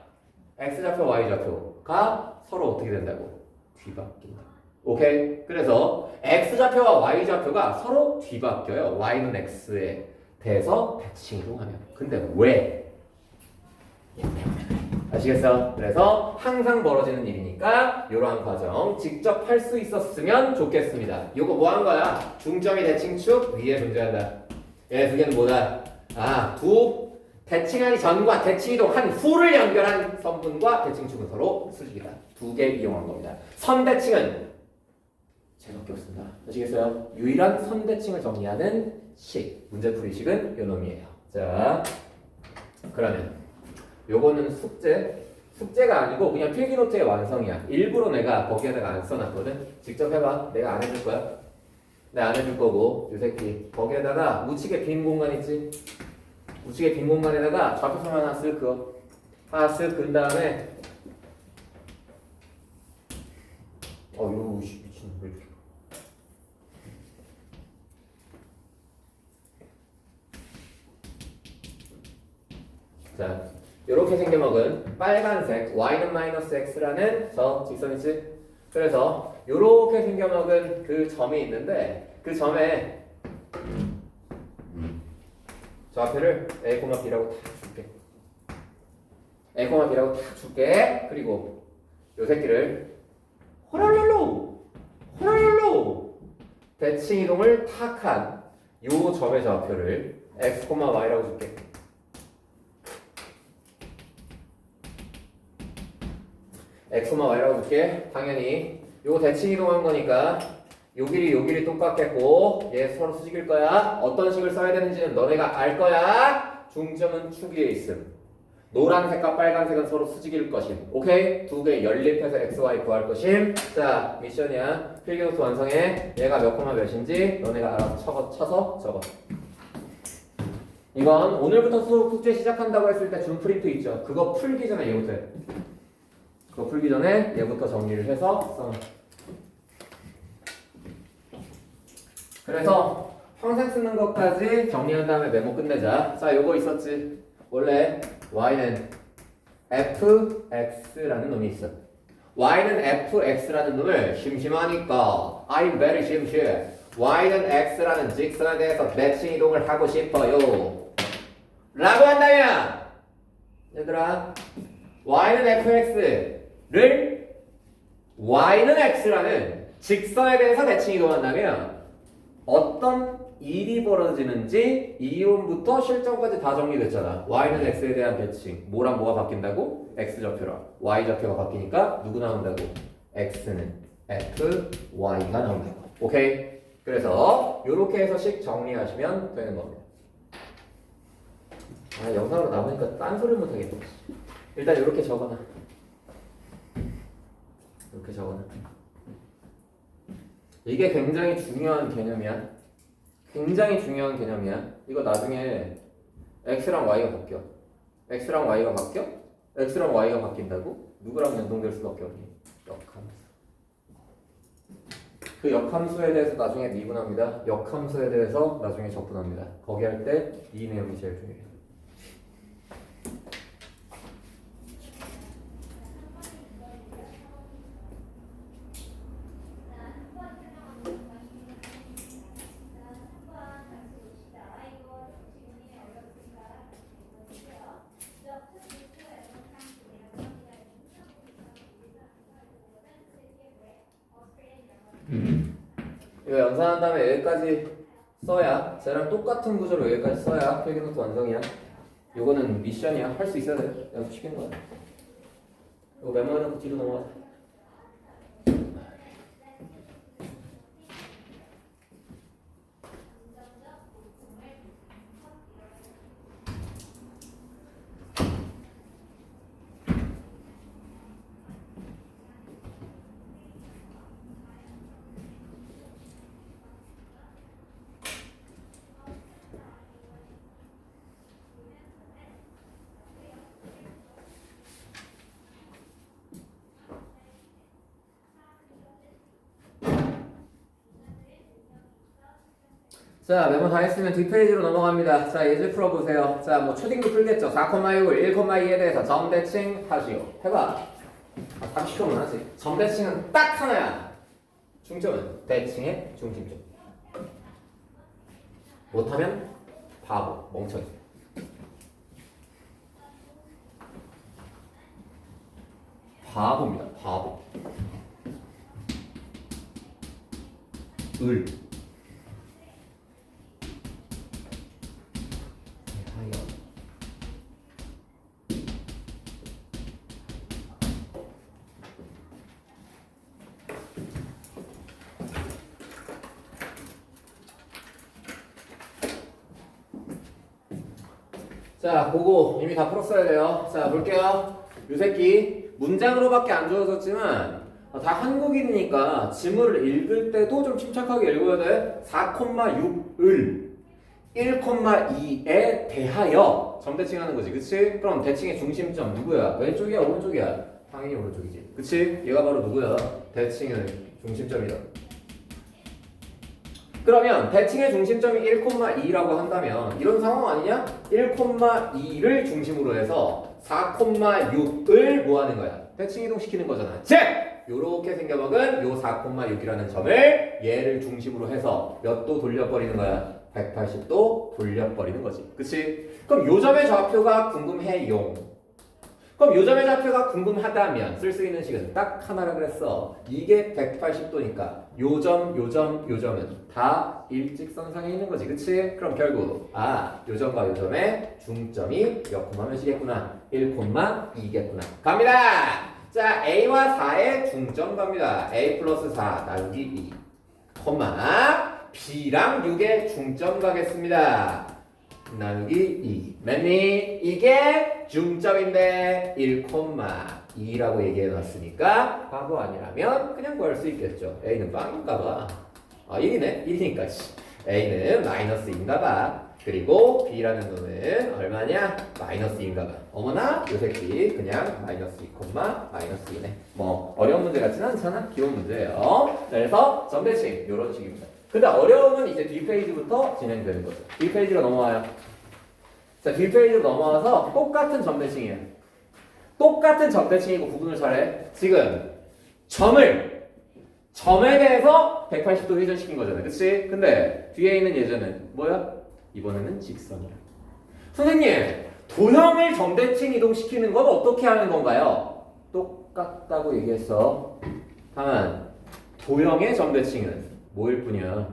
x좌표, y좌표가 서로 어떻게 된다고? 뒤바뀐다. 오케이? 그래서 x좌표와 y좌표가 서로 뒤바뀌어요. y는 x에 대해서 대칭 이동하면. 근데 왜? 얘 때문에 그래. 아시겠어? 그래서 항상 벌어지는 일이니까 이러한 과정 직접 할 수 있었으면 좋겠습니다. 이거 뭐 한 거야? 중점이 대칭축 위에 존재한다. 얘 두 개는 뭐다? 두 대칭하기 전과 대칭 이동한 후를 연결한 선분과 대칭축은 서로 수직이다. 두 개 이용한 겁니다. 선대칭은 제밖에 없습니다. 아시겠어요? 유일한 선대칭을 정리하는 식, 문제풀이식은 요 놈이에요. 자, 그러면 요거는 숙제가 아니고 그냥 필기노트의 완성이야. 일부러 내가 거기에다가 안 써놨거든. 직접 해봐. 내가 안 해줄 거야. 내가 안 해줄 거고 요 새끼 거기에다가 우측에 빈 공간 있지? 우측에 빈 공간에다가 좌표선 하나 쓱 그어. 하나 쓱 그은 다음에 이거 미친 왜 이렇게 자, 이렇게 생겨먹은 빨간색 y는 마이너스 x라는 저 직선이지. 그래서 이렇게 생겨먹은 그 점이 있는데 그 점에 좌표를 a, b라고 다 줄게. a, b라고 다 줄게. 그리고 요 새끼를 호랄랄로 대칭 이동을 탁한 요 점의 좌표를 x, y라고 줄게. x, y라고 줄게. 당연히 요 대칭 이동한 거니까 요 길이 똑같겠고 얘 서로 수직일 거야. 어떤 식을 써야 되는지는 너네가 알 거야. 중점은 축 위에 있음. 노란색과 빨간색은 서로 수직일 것임. 오케이? 두 개 연립해서 x, y 구할 것임. 자, 미션이야. 필기노트 완성해. 얘가 몇 콤마 몇인지 너네가 알아서 쳐서 적어. 이건 오늘부터 수업 숙제 시작한다고 했을 때 준 프린트 있죠. 그거 풀기 전에 이거부터 해. 그거 풀기 전에 얘부터 정리를 해서 써. 그래서 평생 쓰는 것까지 정리한 다음에 메모 끝내자. 자, 요거 있었지. 원래 y는 fx라는 놈이 있어. y는 fx라는 놈을 심심하니까 I'm very 심심해. y는 x라는 직선에 대해서 대칭 이동을 하고 싶어요. 라고 한다면 얘들아 y는 fx를 y는 x라는 직선에 대해서 대칭 이동한다면 어떤 일이 벌어지는지 이론부터 실전까지 다 정리됐잖아. y는 x에 대한 대칭. 뭐랑 뭐가 바뀐다고? x좌표랑 y좌표가 바뀌니까 누구 나온다고? x는 f, y가 나온다고. 오케이? 그래서 이렇게 해서 식 정리하시면 되는 겁니다. 아, 영상으로 나오니까 딴소리 못하겠네. 일단 이렇게 적어놔. 이렇게 적어놔. 이게 굉장히 중요한 개념이야. 굉장히 중요한 개념이야. 이거 나중에 x랑 y가 바뀌어. x랑 y가 바뀌어? x랑 y가 바뀐다고? 누구랑 연동될 수밖에 없니? 역함수. 그 역함수에 대해서 나중에 미분합니다. 역함수에 대해서 나중에 적분합니다. 거기 할 때 이 내용이 제일 중요해요. 이거 연산한 다음에 여기까지 써야 쟤랑 똑같은 구조로 여기까지 써야 필기노트 완성이야. 이거는 미션이야. 할 수 있어야 돼. 연습시키는 거야. 이거 메모해놓고 뒤로 넘어가자. 자, 메모 다 했으면 뒷페이지로 넘어갑니다. 자, 예제 풀어보세요. 자, 뭐 초딩도 풀겠죠. 4,6을 1,2에 대해서 점대칭 하시오. 해봐. 아, 30초면 하지. 점대칭은 딱 하나야. 중점은 대칭의 중심점. 못하면 바보, 멍청이. 바보입니다. 바보. 을. 자, 보고 이미 다 풀었어야 돼요. 자, 볼게요. 요 새끼 문장으로밖에 안 주어졌지만 다 한국인이니까 지문을 읽을 때도 좀 침착하게 읽어야 돼. 4,6을 1,2에 대하여 점대칭하는 거지, 그치? 그럼 대칭의 중심점 누구야? 왼쪽이야, 오른쪽이야? 당연히 오른쪽이지, 그치? 얘가 바로 누구야? 대칭의 중심점이다. 그러면 대칭의 중심점이 1,2라고 한다면 이런 상황 아니냐? 1,2를 중심으로 해서 4,6을 뭐 하는 거야? 대칭 이동시키는 거잖아. 즉! 요렇게 생겨먹은 요 4,6이라는 점을 얘를 중심으로 해서 몇 도 돌려버리는 거야? 180도 돌려버리는 거지. 그치? 그럼 요 점의 좌표가 궁금해요. 그럼 요 점의 좌표가 궁금하다면 쓸 수 있는 식은 딱 하나라 그랬어. 이게 180도니까 요 점, 요 점, 요 점은 다 일직선상에 있는 거지. 그치? 그럼 결국 요 점과 요 점의 중점이 몇 콤마 몇이겠구나? 1,2겠구나. 갑니다! 자, A와 4의 중점 갑니다. A 플러스 4 나누기 2 B랑 6의 중점 가겠습니다. 나누기 2 맞니? 이게 중점인데 1,2라고 얘기해 놨으니까 바보 아니라면 그냥 구할 수 있겠죠. A는 빵인가 봐. 아, 1이네? 1이니까 A는 마이너스 2인가 봐. 그리고 B라는 놈은 얼마냐? 마이너스 2인가 봐. 어머나 요 새끼 그냥 마이너스 2, 마이너스 2네. 뭐 어려운 문제 같지는 않잖아. 귀여운 문제예요. 그래서 점대칭 요런 식입니다. 근데 어려움은 이제 뒷페이지부터 진행되는 거죠. 뒷페이지로 넘어와요. 자, 뒷페이지로 넘어와서 똑같은 점대칭이에요. 똑같은 점대칭이고 구분을 잘해. 지금 점에 대해서 180도 회전시킨 거잖아요. 그치? 근데 뒤에 있는 예제는 뭐야? 이번에는 직선이야. 선생님, 도형을 점대칭 이동시키는 건 어떻게 하는 건가요? 똑같다고 얘기했어. 다만 도형의 점대칭은 뭐일 뿐이야?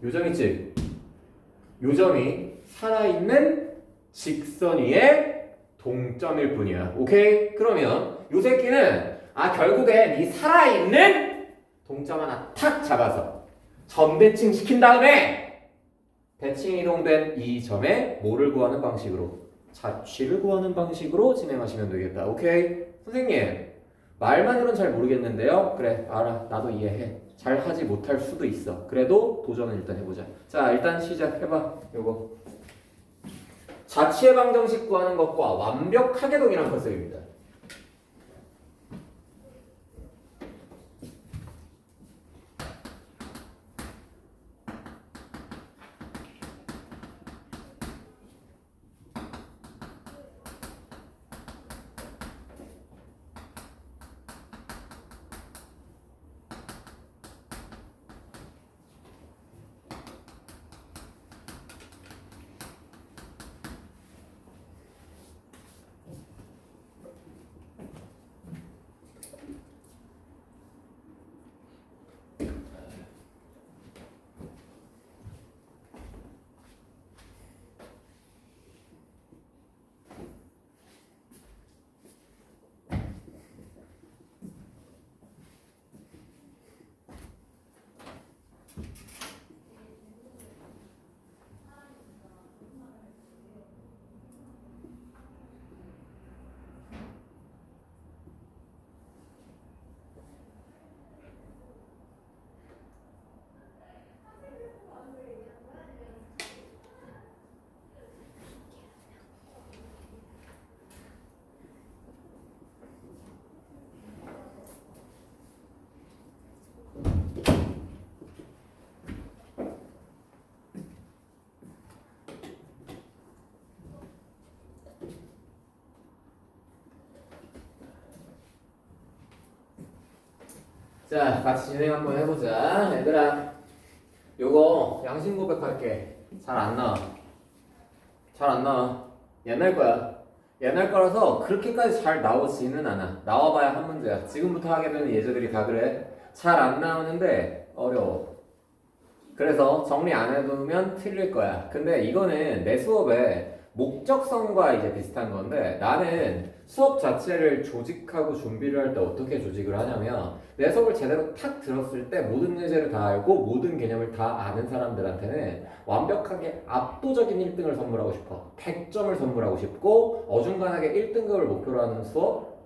요점이지? 요점이 살아있는 직선 위의 동점일 뿐이야. 오케이? 그러면 요 새끼는 결국엔 이 살아있는 동점 하나 탁 잡아서 점대칭 시킨 다음에 대칭 이동된 이 점에 뭐를 구하는 방식으로? 자취를 구하는 방식으로 진행하시면 되겠다. 오케이? 선생님, 말만으로는 잘 모르겠는데요. 그래, 알아. 나도 이해해. 잘 하지 못할 수도 있어. 그래도 도전은 일단 해보자. 자, 일단 시작해봐. 요거. 자취의 방정식 구하는 것과 완벽하게 동일한 컨셉입니다. 자, 같이 진행 한번 해보자. 얘들아, 요거 양심 고백할게. 잘 안 나와. 잘 안 나와. 옛날 거야. 옛날 거라서 그렇게까지 잘 나오지는 않아. 나와봐야 한 문제야. 지금부터 하게 되는 예제들이 다 그래. 잘 안 나오는데 어려워. 그래서 정리 안 해두면 틀릴 거야. 근데 이거는 내 수업에 목적성과 이제 비슷한 건데, 나는 수업 자체를 조직하고 준비를 할 때 어떻게 조직을 하냐면, 내 수업을 제대로 탁 들었을 때 모든 예제를 다 알고 모든 개념을 다 아는 사람들한테는 완벽하게 압도적인 1등을 선물하고 싶어. 100점을 선물하고 싶고 어중간하게 1등급을 목표로 하는 수업?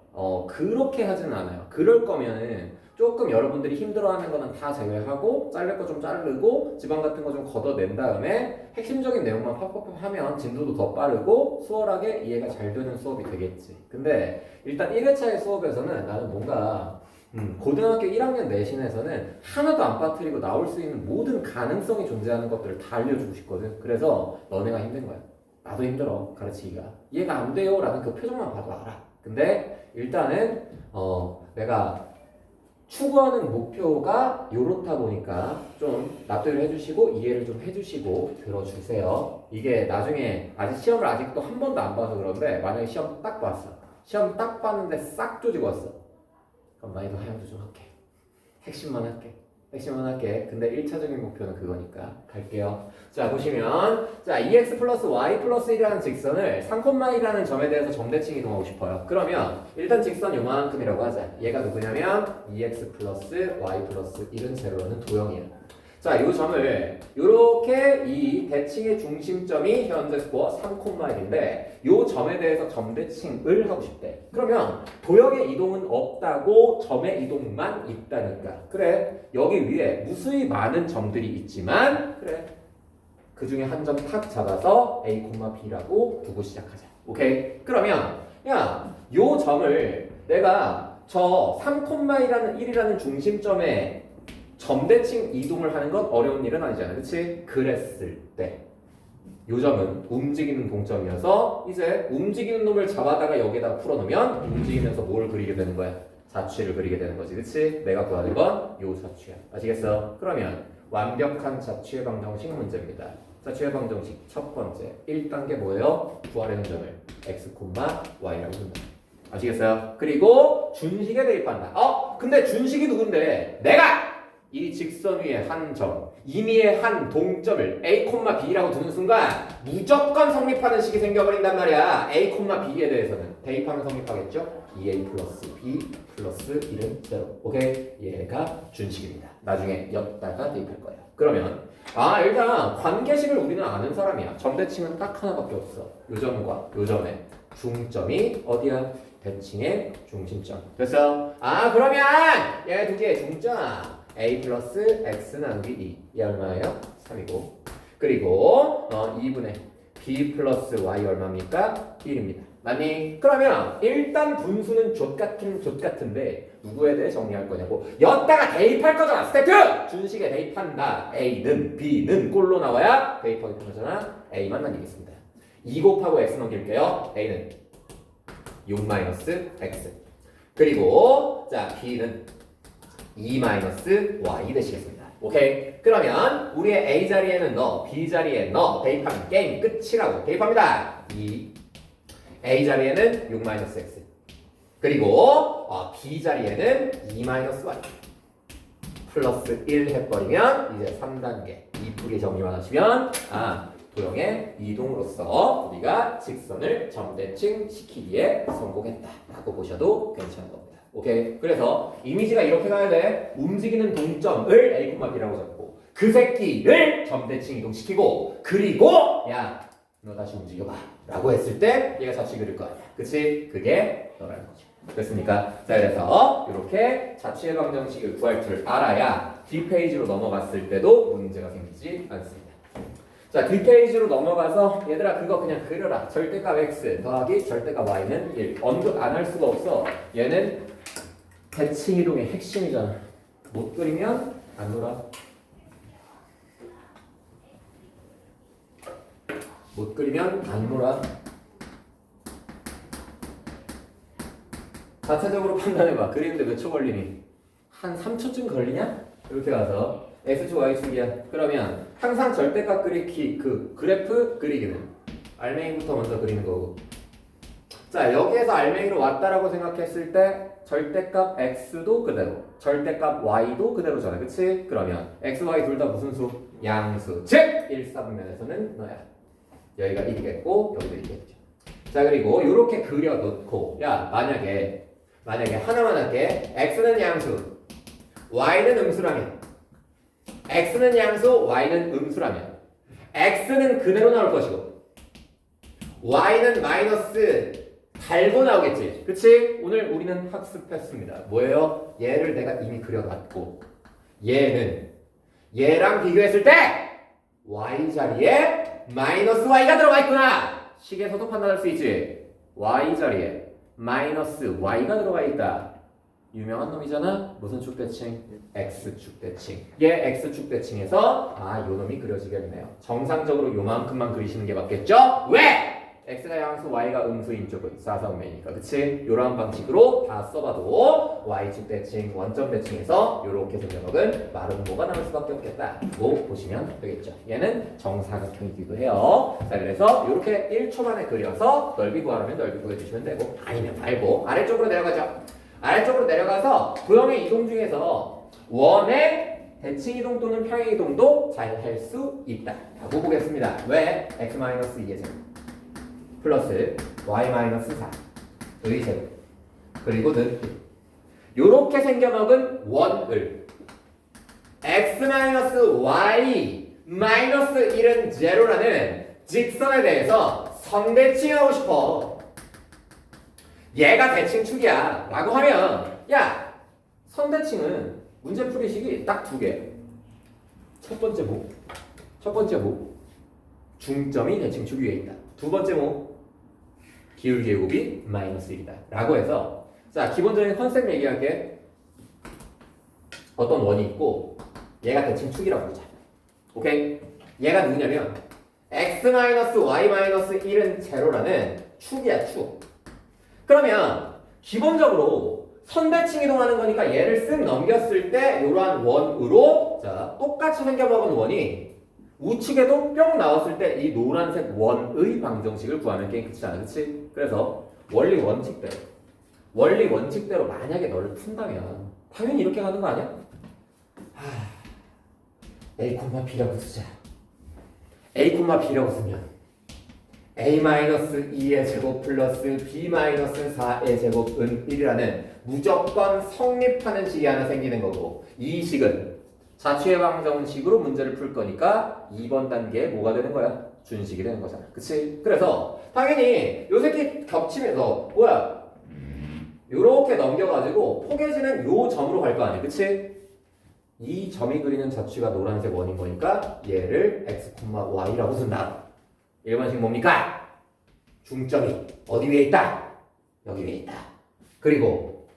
그렇게 하지는 않아요. 그럴 거면은 조금 여러분들이 힘들어하는 거는 다 제외하고 자를 거 좀 자르고 지방 같은 거 좀 걷어낸 다음에 핵심적인 내용만 팍팍팍 하면 진도도 더 빠르고 수월하게 이해가 잘 되는 수업이 되겠지. 근데 일단 1회차의 수업에서는 나는 뭔가 고등학교 1학년 내신에서는 하나도 안 빠뜨리고 나올 수 있는 모든 가능성이 존재하는 것들을 다 알려주고 싶거든. 그래서 너네가 힘든 거야. 나도 힘들어, 가르치기가. 이해가 안 돼요 라는 그 표정만 봐도 알아. 근데 일단은 내가 추구하는 목표가 요렇다 보니까 좀 납득을 해주시고 이해를 좀 해주시고 들어주세요. 이게 나중에 아직 시험을 아직도 한 번도 안 봐서 그런데, 만약에 시험 딱 봤어. 시험 딱 봤는데 싹 조지고 왔어. 그럼 나이도 하향도 좀 할게. 핵심만 할게. 근데 1차적인 목표는 그거니까 갈게요. 자, 보시면 자 2x 플러스 y 플러스 1이라는 직선을 3,1이라는 점에 대해서 점대칭 이동하고 싶어요. 그러면 일단 직선 요만큼이라고 하자. 얘가 누구냐면 2x 플러스 y 플러스 1은 제로라는 도형이야. 자, 이 점을 이렇게 이 대칭의 중심점이 현재 스코어 3,1인데 이 점에 대해서 점대칭을 하고 싶대. 그러면 도형의 이동은 없다고 점의 이동만 있다니까. 그래, 여기 위에 무수히 많은 점들이 있지만 그래, 그 중에 한 점 탁 잡아서 A, B라고 두고 시작하자. 오케이? 그러면 야, 요 점을 내가 저 3,1이라는 중심점에 점대칭 이동을 하는 건 어려운 일은 아니잖아. 그치? 그랬을 때 요 점은 움직이는 동점이어서 이제 움직이는 놈을 잡아다가 여기다가 풀어놓으면 움직이면서 뭘 그리게 되는 거야? 자취를 그리게 되는 거지. 그치? 내가 구하는 건 요 자취야. 아시겠어? 그러면 완벽한 자취의 방정식 문제입니다. 자취의 방정식 첫 번째 1단계 뭐예요? 구하려는 점을 x, y라고 한다. 아시겠어요? 그리고 준식에 대입한다. 근데 준식이 누군데? 내가 이 직선 위에 한 점, 임의의 한 동점을 A, B라고 두는 순간 무조건 성립하는 식이 생겨버린단 말이야. A, B에 대해서는 대입하면 성립하겠죠? 2A 플러스 B 플러스 1은 0. 오케이? 얘가 준식입니다. 나중에 엿다가 대입할 거예요. 그러면 일단 관계식을 우리는 아는 사람이야. 점대칭은 딱 하나밖에 없어. 요 점과 요 점의 중점이 어디야? 대칭의 중심점. 됐어? 그러면 얘 두 개의 중점 A 플러스 X 나누기 2. 얘 얼마예요? 3이고. 그리고 2분의 B 플러스 Y 얼마입니까? 1입니다. 맞니? 그러면 일단 분수는 족같은데 누구에 대해 정리할 거냐고. 여기다가 대입할 거잖아. 스텝 2! 준식에 대입한다. A는 B는 꼴로 나와야 대입하게 되는 거잖아. A만 남기겠습니다. 2 곱하고 X 넘길게요. A는 6-X. 그리고 자 B는 2-y 되시겠습니다. 오케이? 그러면 우리의 A 자리에는 너, B 자리에 너 대입하면 게임 끝이라고 대입합니다. A 자리에는 6-x 그리고 B 자리에는 2-y 플러스 1 해버리면 이제 3단계 이쁘게 정리만 하시면 도형의 이동으로서 우리가 직선을 점대칭 시키기에 성공했다라고 보셔도 괜찮은 겁니다. 오케이? 그래서 이미지가 이렇게 가야 돼. 움직이는 동점을 A, B라고 잡고 그 새끼를 점대칭 이동시키고 그리고 야, 너 다시 움직여봐 라고 했을 때 얘가 자취 그릴 거 아니야. 그치? 그게 너라는 거지. 됐습니까? 자, 그래서 이렇게 자취의 방정식을 구할 줄 알아야 뒷페이지로 넘어갔을 때도 문제가 생기지 않습니다. 자, 뒷페이지로 넘어가서 얘들아 그거 그냥 그려라. 절대값 x 더하기 절대값 y는 1. 언급 안 할 수가 없어. 얘는 대칭 이동의 핵심이잖아. 못 그리면 안 놀아. 못 그리면 안 놀아. 자체적으로 판단해봐. 그리는데 몇 초 걸리니? 한 3초쯤 걸리냐? 이렇게 가서 x축 y축이야. 그러면 항상 절대값 그리기 그 그래프 그리기는 알맹이부터 먼저 그리는 거고. 자, 여기에서 알맹이로 왔다라고 생각했을 때 절대값 x도 그대로, 절대값 y도 그대로잖아. 그치? 그러면 x, y 둘 다 무슨 수? 양수. 즉 1사분면에서는 너야. 여기가 1이겠고 여기도 1이겠죠. 자, 그리고 이렇게 그려놓고 야, 만약에 하나만 할게. x는 양수, y는 음수라면 x는 양수, y는 음수라면 x는 그대로 나올 것이고 y는 마이너스 달고 나오겠지. 그치? 오늘 우리는 학습했습니다. 뭐예요? 얘를 내가 이미 그려놨고 얘는 얘랑 비교했을 때 y 자리에 마이너스 y가 들어가 있구나. 식에서도 판단할 수 있지. y 자리에 마이너스 y가 들어가 있다. 유명한 놈이잖아. 무슨 축대칭? x축 대칭. 얘 x축 대칭에서 요 놈이 그려지겠네요. 정상적으로 요만큼만 그리시는 게 맞겠죠? 왜? x가 양수, y가 음수인 쪽은 4사분면이니까. 그치? 요런 방식으로 다 써봐도 y축 대칭, 원점 대칭에서 요렇게 생겨먹은 마른 모가 나올 수밖에 없겠다. 고 보시면 되겠죠. 얘는 정사각형이기도 해요. 자, 그래서 요렇게 1초 만에 그려서 넓이 구하려면 넓이 구해주시면 되고 아니면 말고 아래쪽으로 내려가죠. 아래쪽으로 내려가서 도형의 이동 중에서 원의 대칭 이동 또는 평행 이동도 잘 할 수 있다 라고 보겠습니다. 왜? x-2의 제곱 플러스 y-4 의 제곱 그리고 는 요렇게 생겨먹은 원을 x-y-1은 제로라는 직선에 대해서 선대칭하고 싶어. 얘가 대칭축이야 라고 하면 야, 선대칭은 문제풀이식이 딱 두 개. 첫 번째 뭐? 중점이 대칭축 위에 있다. 두 번째 뭐 기울기의 곱이 마이너스 1이다 라고 해서 자 기본적인 컨셉 얘기할게. 어떤 원이 있고 얘가 대칭축이라고 보자. 오케이? 얘가 누구냐면 x-y-1은 제로라는 축이야 축. 그러면 기본적으로 선대칭 이동하는 거니까 얘를 쓱 넘겼을 때 이러한 원으로 자 똑같이 생겨먹은 원이 우측에도 뿅 나왔을 때 이 노란색 원의 방정식을 구하는 게임 끝이잖아. 그치? 그래서 원리 원칙대로 만약에 너를 푼다면 당연히 이렇게 가는 거 아니야? A, B라고 쓰자. A, B라고 쓰면 A-2의 제곱 플러스 B-4의 제곱은 1이라는 무조건 성립하는 식이 하나 생기는 거고 이 식은 자취의 방정식으로 문제를 풀 거니까 2번 단계에 뭐가 되는 거야? 준식이 되는 거잖아. 그치? 그래서 당연히 요 새끼 겹치면서 뭐야? 요렇게 넘겨가지고 포개지는 요 점으로 갈 거 아니야. 그치? 이 점이 그리는 자취가 노란색 원인 거니까 얘를 x, y라고 쓴다. 일반식 뭡니까? 중점이 어디 위에 있다? 여기 위에 있다. 그리고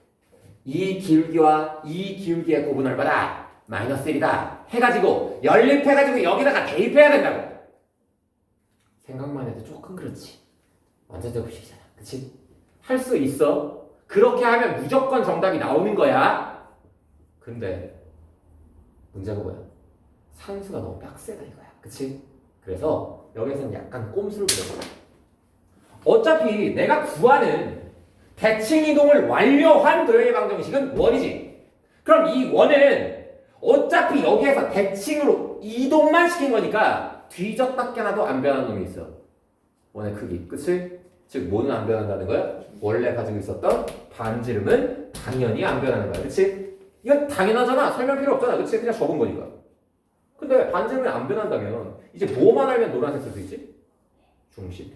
이 기울기와 이 기울기의 곱은 얼마다? 마이너스 1이다. 해가지고 연립해가지고 여기다가 대입해야 된다고. 생각만 해도 조금 그렇지. 완전 제곱식이잖아. 그치? 할 수 있어. 그렇게 하면 무조건 정답이 나오는 거야. 근데 문제가 뭐야? 상수가 너무 빡세다 이거야. 그치? 그래서 여기서는 약간 꼼수를 부려봐. 어차피 내가 구하는 대칭 이동을 완료한 도형의 방정식은 원이지. 그럼 이 원은 어차피 여기에서 대칭으로 이동만 시킨 거니까 뒤졌다 깨나도 안 변하는 놈이 있어. 원의 크기. 그치? 즉 뭐는 안 변한다는 거야? 원래 가지고 있었던 반지름은 당연히 안 변하는 거야. 그치? 이건 당연하잖아. 설명 필요 없잖아. 그치? 그냥 적은 거니까. 근데 반지름이 안 변한다면 이제 뭐만 알면 노란색 쓸 수 있지? 중심.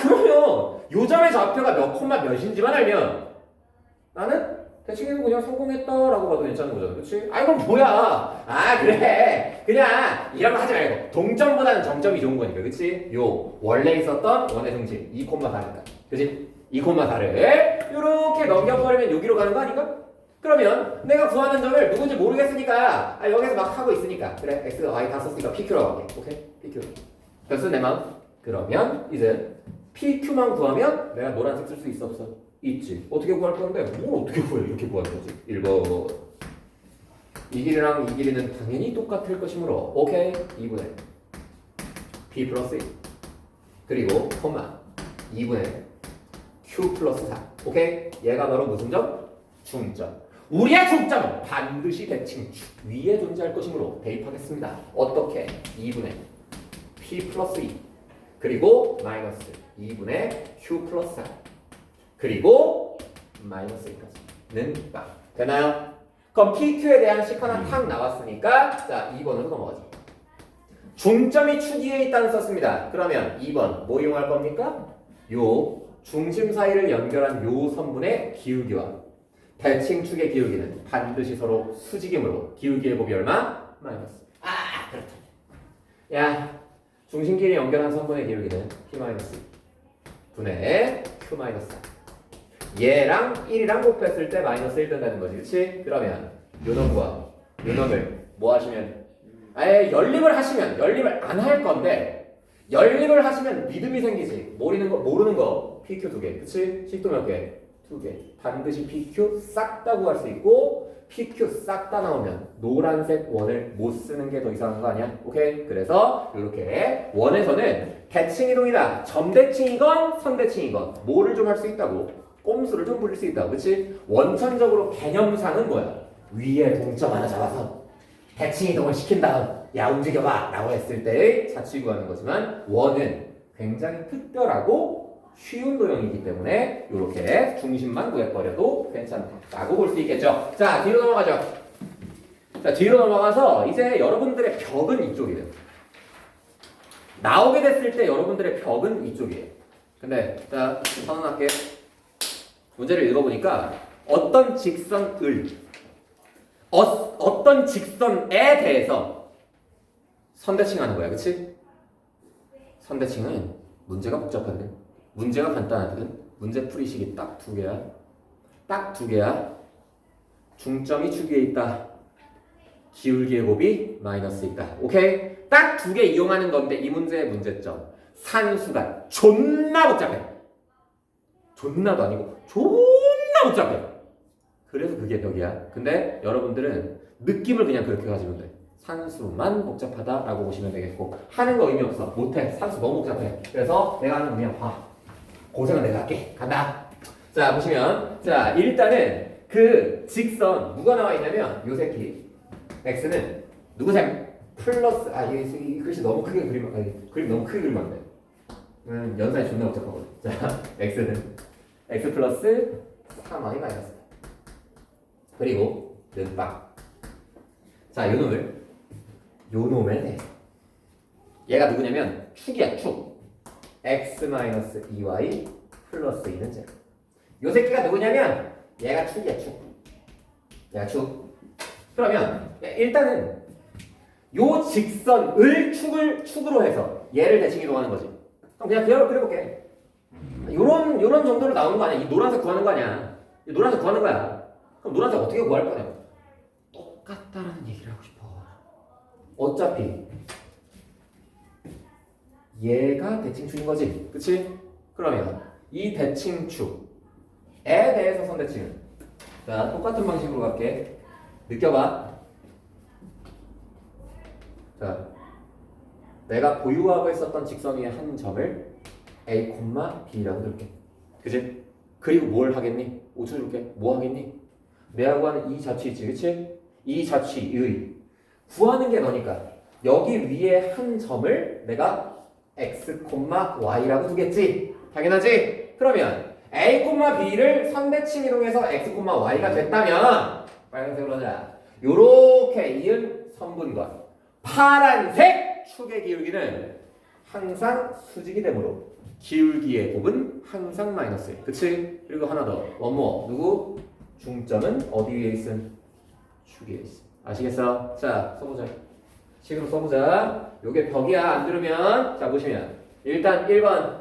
그러면 요 점의 좌표가 몇 콤마 몇인지만 알면 나는 대칭이동 그냥 성공했다라고 봐도 괜찮은 거잖아. 그치? 그럼 뭐야? 그래. 그냥 이런 거 하지 말고 동점보다는 정점이 좋은 거니까. 그치? 요 원래 있었던 원의 중심 2,4니까. 그치? 2,4를 요렇게 넘겨버리면 여기로 가는 거 아닌가? 그러면 내가 구하는 점을 누군지 모르겠으니까 여기서 막 하고 있으니까 그래 x, y 다 썼으니까 PQ라고 할게. 오케이? PQ 됐어 내 마음? 그러면 이제 PQ만 구하면 내가 노란색 쓸 수 있어 없어? 있지. 어떻게 구할 건데? 뭘 어떻게 구해? 이렇게 구하는 거지. 1번 이 길이랑 이 길이는 당연히 똑같을 것이므로 오케이? 2분의 P 플러스 1 그리고 콤마 2분의 Q 플러스 4 오케이? 얘가 바로 무슨 점? 중점. 우리의 중점은 반드시 대칭축 위에 존재할 것이므로 대입하겠습니다. 어떻게? 2분의 P 플러스 2 그리고 마이너스 2분의 Q 플러스 4 그리고 마이너스 1까지는 딱 되나요? 그럼 PQ에 대한 식 하나 탁 나왔으니까 자 2번으로 넘어가죠. 중점이 축 위에 있다는 썼습니다. 그러면 2번 뭐 이용할 겁니까? 요 중심 사이를 연결한 요 선분의 기울기와 대칭축의 기울기는 반드시 서로 수직이므로 기울기의 곱이 얼마? 마이너스. 그렇다. 야, 중심끼리 연결한 선분의 기울기는 P-2 분의 Q-4. 얘랑 1이랑 곱했을 때 마이너스 1 된다는 거지. 그치? 그러면 요 놈과 요 놈을 뭐 하시면 연립을 하시면 연립을 안 할 건데 연립을 하시면 믿음이 생기지. 모르는 거 PQ 2개. 그치? 식도 몇 개? 2개. 반드시 PQ 싹 다 구할 수 있고 PQ 싹 다 나오면 노란색 원을 못 쓰는 게 더 이상한 거 아니야? 오케이? 그래서 이렇게 원에서는 대칭이동이다. 점대칭이건 선대칭이건 뭐를 좀 할 수 있다고? 꼼수를 좀 부릴 수 있다고. 그치? 원천적으로 개념상은 뭐야? 위에 동점 하나 잡아서 대칭이동을 시킨 다음 야 움직여봐 라고 했을 때의 자취 구하는 거지만 원은 굉장히 특별하고 쉬운 도형이기 때문에 이렇게 중심만 구해버려도 괜찮다고 볼 수 있겠죠. 자 뒤로 넘어가죠. 자 뒤로 넘어가서 이제 여러분들의 벽은 이쪽이에요. 나오게 됐을 때 여러분들의 벽은 이쪽이에요. 근데 자 선언할게. 문제를 읽어보니까 어떤 직선을 어떤 직선에 대해서 선대칭하는 거야. 그치? 선대칭은 문제가 복잡하든 문제가 간단하든 문제 풀이식이 딱 두 개야. 딱 두 개야. 중점이 축 위에 있다. 기울기의 곱이 마이너스 있다. 오케이? 딱 두 개 이용하는 건데 이 문제의 문제점. 산수가 존나 복잡해. 존나도 아니고 존나 복잡해. 그래서 그게 벽이야. 근데 여러분들은 느낌을 그냥 그렇게 가지면 돼. 산수만 복잡하다라고 보시면 되겠고 하는 거 의미 없어. 못해. 산수 너무 복잡해. 그래서 내가 하는 거 그냥 봐. 고생은 내가 할게. 간다. 자 보시면 자 일단은 그 직선 누가 나와 있냐면 요 새끼 x는 누구셈? 플러스 이 글씨 너무 크게 그림 너무 크게 그리면 안 돼. 연산이 존나 복잡하거든. 자 x는 x 플러스 3y 마이너스 그리고 는빵. 자 요놈을 해. 얘가 누구냐면 축이야 축. x 마이너스 2y 플러스 2는 0. 요 새끼가 누구냐면 얘가 축이야 축. 얘가 축. 그러면 일단은 요 직선을 축으로 해서 얘를 대칭 이동하는 거지. 그럼 그냥 그려볼게. 요런 정도로 나오는 거 아니야. 이 노란색 구하는 거 아니야. 이 노란색 구하는 거야. 그럼 노란색 어떻게 구할 거냐? 똑같다라는 얘기를 하고 싶어. 어차피 얘가 대칭축인 거지. 그치? 그러면 이 대칭축에 대해서 선대칭은 자 똑같은 방식으로 갈게. 느껴봐. 자 내가 보유하고 있었던 직선 위에 한 점을 A, B라고 둘게. 그치? 그리고 뭘 하겠니? 5초 줄게. 뭐 하겠니? 내하고 하는 이 자취 있지. 그치? 이 자취의 구하는 게 너니까 여기 위에 한 점을 내가 x, y라고 두겠지. 당연하지? 그러면 a, b를 선대칭 이동해서 x, y가 됐다면 빨간색으로 하자. 요렇게 이은 선분과 파란색 축의 기울기는 항상 수직이 되므로 기울기의 곱은 항상 마이너스. 그치? 그리고 하나 더. 원모 누구? 중점은 어디 위에 있음? 축 위에 있음. 아시겠어? 자 써보자. 식으로 써보자. 요게 벽이야. 안 들으면 자 보시면 일단 1번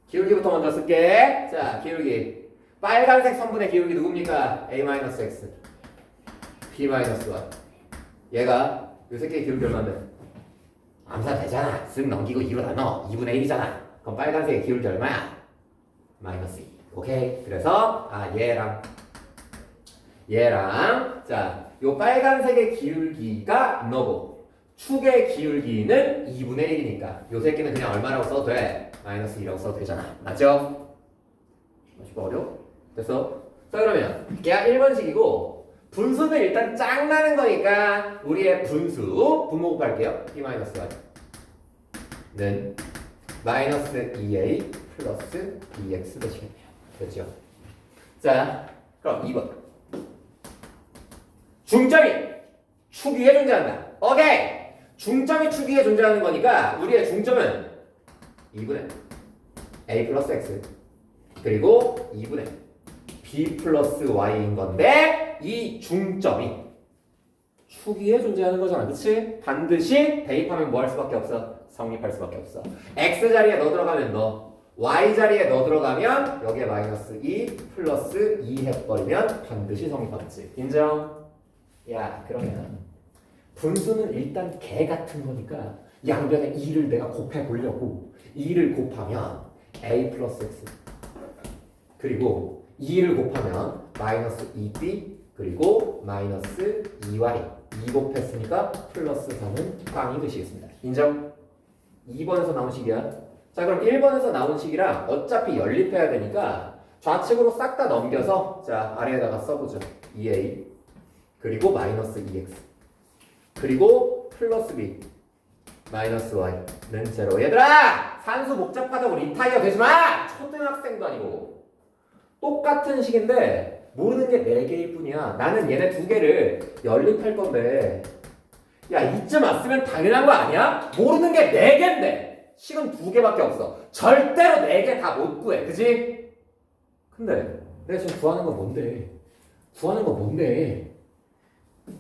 기울기부터 먼저 쓸게. 자 기울기 빨간색 선분의 기울기 누굽니까? a-x b-y. 얘가 요 새끼의 기울기 얼마인데? 암사 되잖아. 쓱 넘기고 2로 나눠. 2분의 1이잖아. 그럼 빨간색의 기울기 얼마야? 마이너스 2. 오케이? 그래서 얘랑 자 요 빨간색의 기울기가 너고 축의 기울기는 2분의 1이니까 요 새끼는 그냥 얼마라고 써도 돼? 마이너스 2라고 써도 되잖아. 맞죠? 어려워? 됐어? 자 그러면 얘가 1번식이고 분수는 일단 짱나는 거니까 우리의 분수 분모 곱할게요. b-y는 마이너스 2a 플러스 bx 되시겠네요. 됐죠? 자 그럼 2번 중점이 축 위에 존재한다. 오케이! 중점이 축 위에 존재하는 거니까 우리의 중점은 2분의 a 플러스 x 그리고 2분의 b 플러스 y인 건데 이 중점이 축 위에 존재하는 거잖아. 그치? 반드시 대입하면 뭐 할 수밖에 없어? 성립할 수밖에 없어. x 자리에 너 들어가면 너 y 자리에 너 들어가면 여기에 마이너스 2 플러스 2 해버리면 반드시 성립하겠지. 인정? 야 그러면 분수는 일단 개 같은 거니까 양변에 2를 내가 곱해 보려고 2를 곱하면 a 플러스 x 그리고 2를 곱하면 마이너스 2b 그리고 마이너스 2y 2 곱했으니까 플러스 4는 꽝이 되시겠습니다. 인정? 2번에서 나온 식이야. 자 그럼 1번에서 나온 식이랑 어차피 연립해야 되니까 좌측으로 싹 다 넘겨서 자 아래에다가 써보죠. 2a 그리고 마이너스 2x 그리고 플러스 b 마이너스 y는 제로. 얘들아 산수 복잡하다고 리타이어 되지마. 초등학생도 아니고 똑같은 식인데 모르는 게 4개일 뿐이야. 나는 얘네 2개를 연립할 건데 야 이쯤 왔으면 당연한 거 아니야? 모르는 게 4개인데 식은 2개밖에 없어. 절대로 4개 다 못 구해. 그지? 근데 내가 지금 구하는 건 뭔데?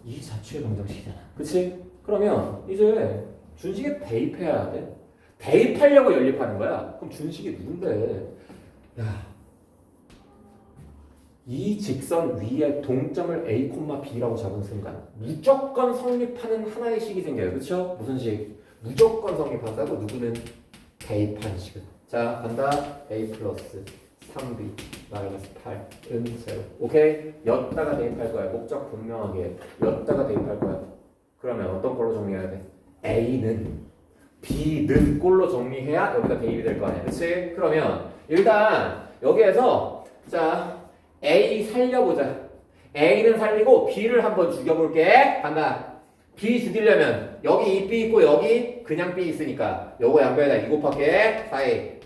이 자취의 방정식이잖아. 그치? 그러면 이제 준식에 대입해야 돼. 대입하려고 연립하는 거야. 그럼 준식이 누군데? 야, 이 직선 위에 동점을 A, B라고 잡은 순간 무조건 성립하는 하나의 식이 생겨요. 그렇죠? 무슨 식? 무조건 성립한다고 누구는 대입한 식은. 자, 간다. A 플러스 3B 마이너스 8은 0. 오케이? 였다가 대입할 거야. 목적 분명하게 였다가 대입할 거야. 그러면 어떤 걸로 정리해야 돼? A는 B는 꼴로 정리해야 여기다 대입이 될 거 아니야. 그치? 그러면 일단 여기에서 자 A 살려보자. A는 살리고 B를 한번 죽여볼게. 간다. B 죽이려면 여기 이 B 있고 여기 그냥 B 있으니까 요거 양변에다 2 곱할게. 4A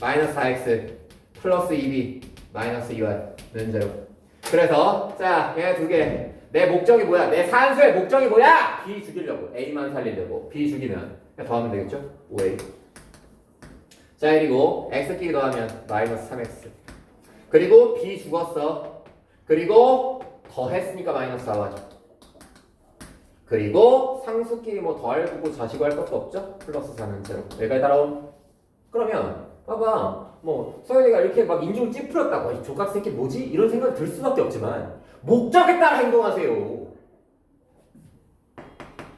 마이너스 4X 플러스 2B 마이너스 2Y는 0. 그래서 자 얘 두 개. 내 목적이 뭐야? 내 산수의 목적이 뭐야? B 죽이려고. A만 살리려고. B 죽이면 더하면 되겠죠? 5A. 자 그리고 X끼리 더하면 마이너스 3X. 그리고 B 죽었어. 그리고 더했으니까 마이너스 4Y. 그리고 상수끼리 뭐 더할 거고 자시고 할 것도 없죠? 플러스 4는 0. 여기까지 따라온. 그러면 봐봐. 뭐 서현이가 이렇게 막 인중을 찌푸렸다고 이 조각 새끼 뭐지? 이런 생각이 들 수밖에 없지만 목적에 따라 행동하세요.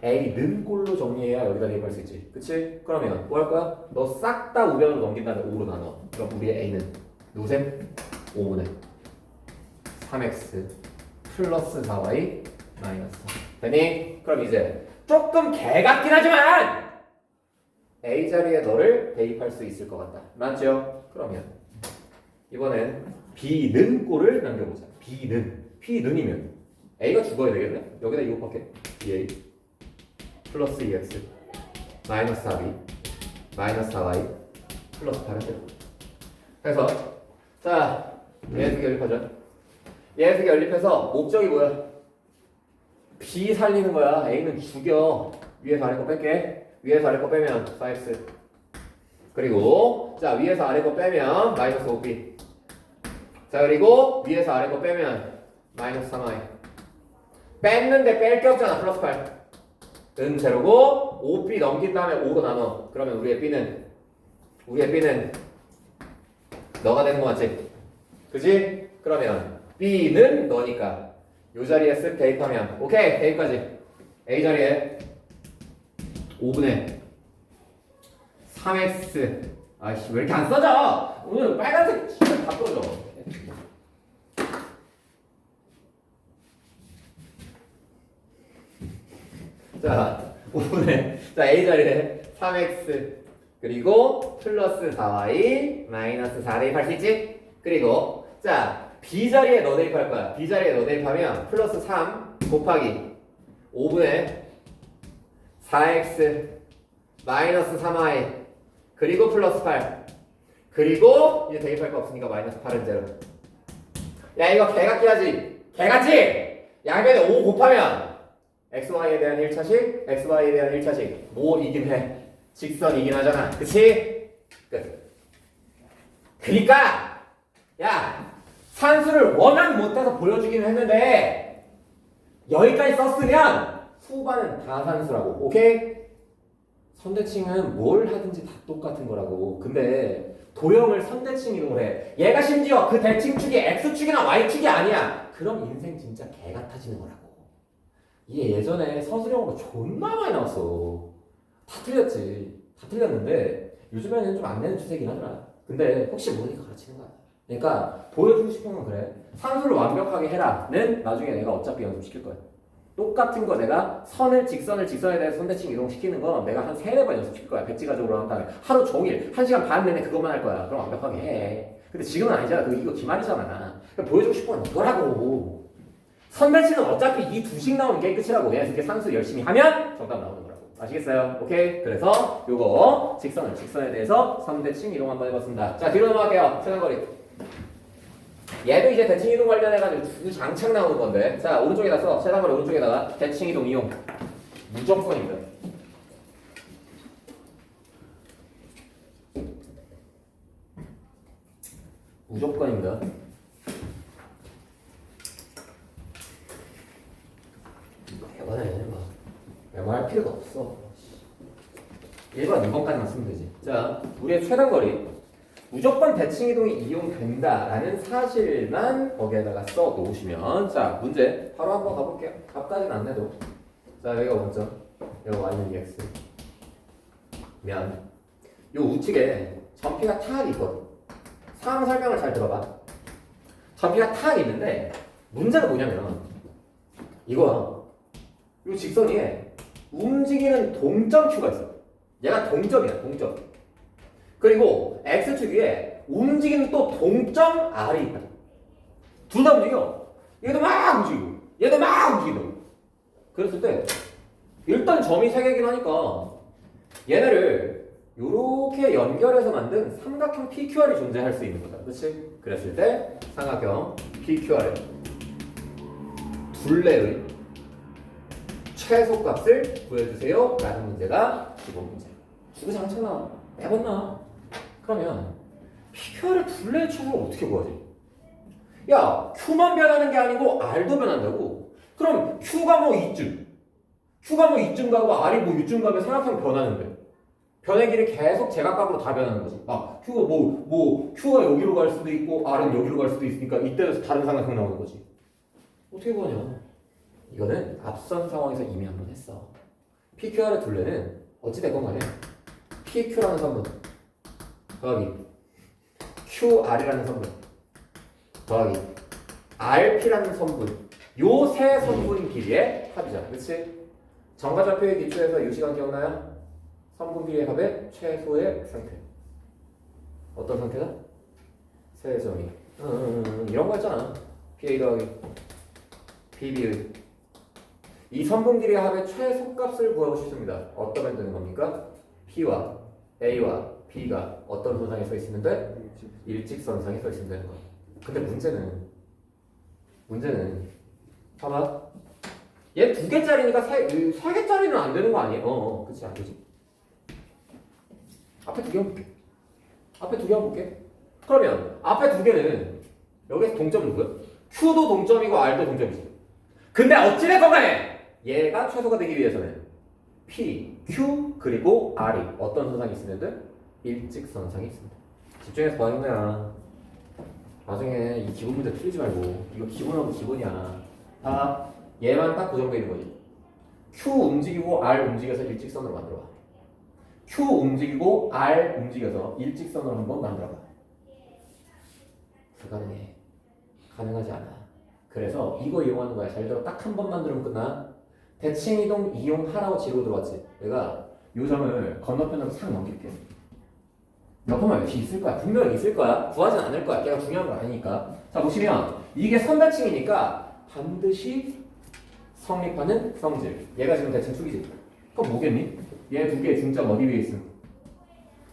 A는 꼴로 정리해야 여기다 대입할 수 있지. 그치? 그러면 뭐 할 거야? 너 싹 다 우변으로 넘긴 다음에 5로 나눠. 그럼 우리의 A는 누구셈? 5분의 3x 플러스 4y 마이너스 4. 되니? 그럼 이제 조금 개 같긴 하지만 A 자리에 너를 대입할 수 있을 것 같다. 맞죠? 그러면 이번엔 B는 꼴을 남겨보자. B는이면 A가 죽어야 되겠네? 여기다 이거 밖에 2A 플러스 2x 마이너스 4B 마이너스 4y 플러스 8은 그래서 자 얘 두 개 연립하자. 얘 두 개 연립해서 목적이 뭐야? B 살리는 거야. A는 죽여. 위에서 아래 거 뺄게. 위에서 아래 거 빼면 4x. 그리고 자 위에서 아래 거 빼면 마이너스 5b. 자 그리고 위에서 아래 거 빼면 마이너스 3y. 뺐는데 뺄 게 없잖아. 플러스 8. 은 제로고 5b 넘긴 다음에 5로 나눠. 그러면 우리의 b는 너가 되는 거 맞지? 그지? 그러면 b는 너니까 요 자리에 쓱 대입하면 오케이 대입까지 A 자리에 5분의 3x. 아이씨 왜 이렇게 안 써져? 오늘 빨간색 진짜 다 떨어져. 자 5분의 자 A 자리에 3x 그리고 플러스 4y 마이너스 4 대입할 수 있지? 그리고 자 B 자리에 너 대입할 거야. B 자리에 너 대입하면 플러스 3 곱하기 5분의 4x 마이너스 3y 그리고 플러스 8 그리고 이제 대입할 거 없으니까 마이너스 8은 0. 야 이거 개같기 하지? 개같지? 양변에 5 곱하면 xy에 대한 1차식 xy에 대한 1차식 뭐이긴 해. 직선이긴 하잖아. 그치? 끝. 그니까 야 산수를 워낙 못해서 보여주기는 했는데 여기까지 썼으면 후반은 다 산수라고. 오케이? 선대칭은 뭘 하든지 다 똑같은 거라고. 근데 도형을 선대칭 이동을 해. 얘가 심지어 그 대칭축이 x축이나 y축이 아니야. 그럼 인생 진짜 개 같아지는 거라고. 이게 예전에 서술형으로 존나 많이 나왔어. 다 틀렸지. 다 틀렸는데 요즘에는 좀 안 되는 추세긴 하더라. 근데 혹시 모르니까 가르치는 거야. 그러니까 보여주고 싶은 건 그래. 산수를 완벽하게 해라는 나중에 내가 어차피 연습시킬 거야. 똑같은 거 내가 직선에 대해서 선대칭 이동시키는 건 내가 한 3-4번 연습시킬 거야. 백지가적으로 한 다음에 하루 종일 1시간 반 내내 그것만 할 거야. 그럼 완벽하게 해. 근데 지금은 아니잖아. 이거 기말이잖아. 그러니까 보여주고 싶은 건 이거라고. 선대칭은 어차피 이 두식 나오는 게 끝이라고. 얘 이렇게 산수 열심히 하면 정답 나오는 거라고. 아시겠어요? 오케이. 그래서 요거 직선에 대해서 선대칭 이동 한번 해봤습니다. 자 뒤로 넘어갈게요. 최단거리. 얘도 이제 대칭 이동 관련해가지고 장창 나오는 건데, 자 오른쪽에다 써. 최단거리 오른쪽에다가 대칭 이동 이용 무조건입니다. 무조건입니다. 이번에 뭐 메모할 필요가 없어. 1번, 2번까지만 쓰면 되지. 자, 우리의 최단거리. 무조건 대칭 이동이 이용된다라는 사실만 거기에다가 써 놓으시면 자, 문제 바로 한번 가볼게요. 답까지는 안 내도. 자, 여기가 원점. 여기 y는 x. 면. 요 우측에 점피가 탁 있거든. 상황 설명을 잘 들어봐. 점피가 탁 있는데 문제가 뭐냐면 이거야. 요 직선 위에 움직이는 동점 Q가 있어. 얘가 동점이야, 동점. 그리고 X축 위에 움직이는 또 동점 R이 있다. 둘 다 움직여. 얘도 막 움직이고, 얘도 막 움직이고. 그랬을 때, 일단 점이 세 개긴 하니까, 얘네를 요렇게 연결해서 만든 삼각형 PQR이 존재할 수 있는 거다. 그치? 그랬을 때, 삼각형 PQR의 둘레의 최소값을 구해주세요. 라는 문제가 기본 문제. 주구장창 나와. 매번 나와. 그러면 PQR의 둘레의 최소를 어떻게 구하지? 야, Q만 변하는 게 아니고 R도 변한다고? 그럼 Q가 뭐 이쯤, Q가 뭐 이쯤 가고 R이 뭐 이쯤 가면 삼각형 변하는데 변의 길이 계속 제각각으로 다 변하는 거지. 아, Q가 Q가 여기로 갈 수도 있고 R은 여기로 갈 수도 있으니까 이때에서 다른 삼각형 나오는 거지. 어떻게 구하냐? 이거는 앞선 상황에서 이미 한번 했어. PQR의 둘레는 어찌됐건 간에 PQ라는 선분 더하기 QR이라는 선분 더하기 RP라는 선분 요 세 선분 길이의 합이잖아. 그치? 정과좌표의 기초에서 이 시간 기억나요? 선분 길이의 합의 최소의 상태. 어떤 상태다? 세 점이 이런 거 있잖아. PA 더하기 PB의 이 선분 길이의 합의 최소값을 구하고 싶습니다. 어떠면 되는 겁니까? P와 A와 B가 어떤 선상에 서 있으면 돼? 일직선상에 서 있으면 되는 거야. 근데 문제는 봐봐. 얘 2개짜리니까 3개짜리는 안 되는 거 아니에요? 그치, 안 되지. 앞에 2개 한번 볼게. 앞에 2개 한번 볼게. 그러면 앞에 2개는 여기서 동점 누구야? Q도 동점이고 R도 동점이지. 근데 어찌됐건 간에 얘가 최소가 되기 위해서는 P, Q 그리고 R이 어떤 선상이 있으면 돼? 일직선상이 있습니다. 집중해서 봐, 형네야. 나중에 이 기본 문제 틀리지 말고 이거 기본하고 기본이야. 다 얘만 딱 고정되어 있는 거지. Q 움직이고 R 움직여서 일직선으로 만들어봐. Q 움직이고 R 움직여서 일직선으로 한번 만들어봐. 불가능해. 가능하지 않아. 그래서 이거 이용하는 거야. 잘 들어. 딱 한 번 만들면 끝나. 대칭 이동 이용하라고 지로 들어왔지. 내가 요 점을 건너편으로 싹 넘길게. 몇 번만 역시 있을 거야. 분명히 있을 거야. 구하진 않을 거야. 걔가 중요한 거 아니니까. 자, 보시면 이게 선대칭이니까 반드시 성립하는 성질. 얘가 지금 대칭 축이지. 그럼 뭐겠니? 얘 2개의 중점 어디 위에 있음?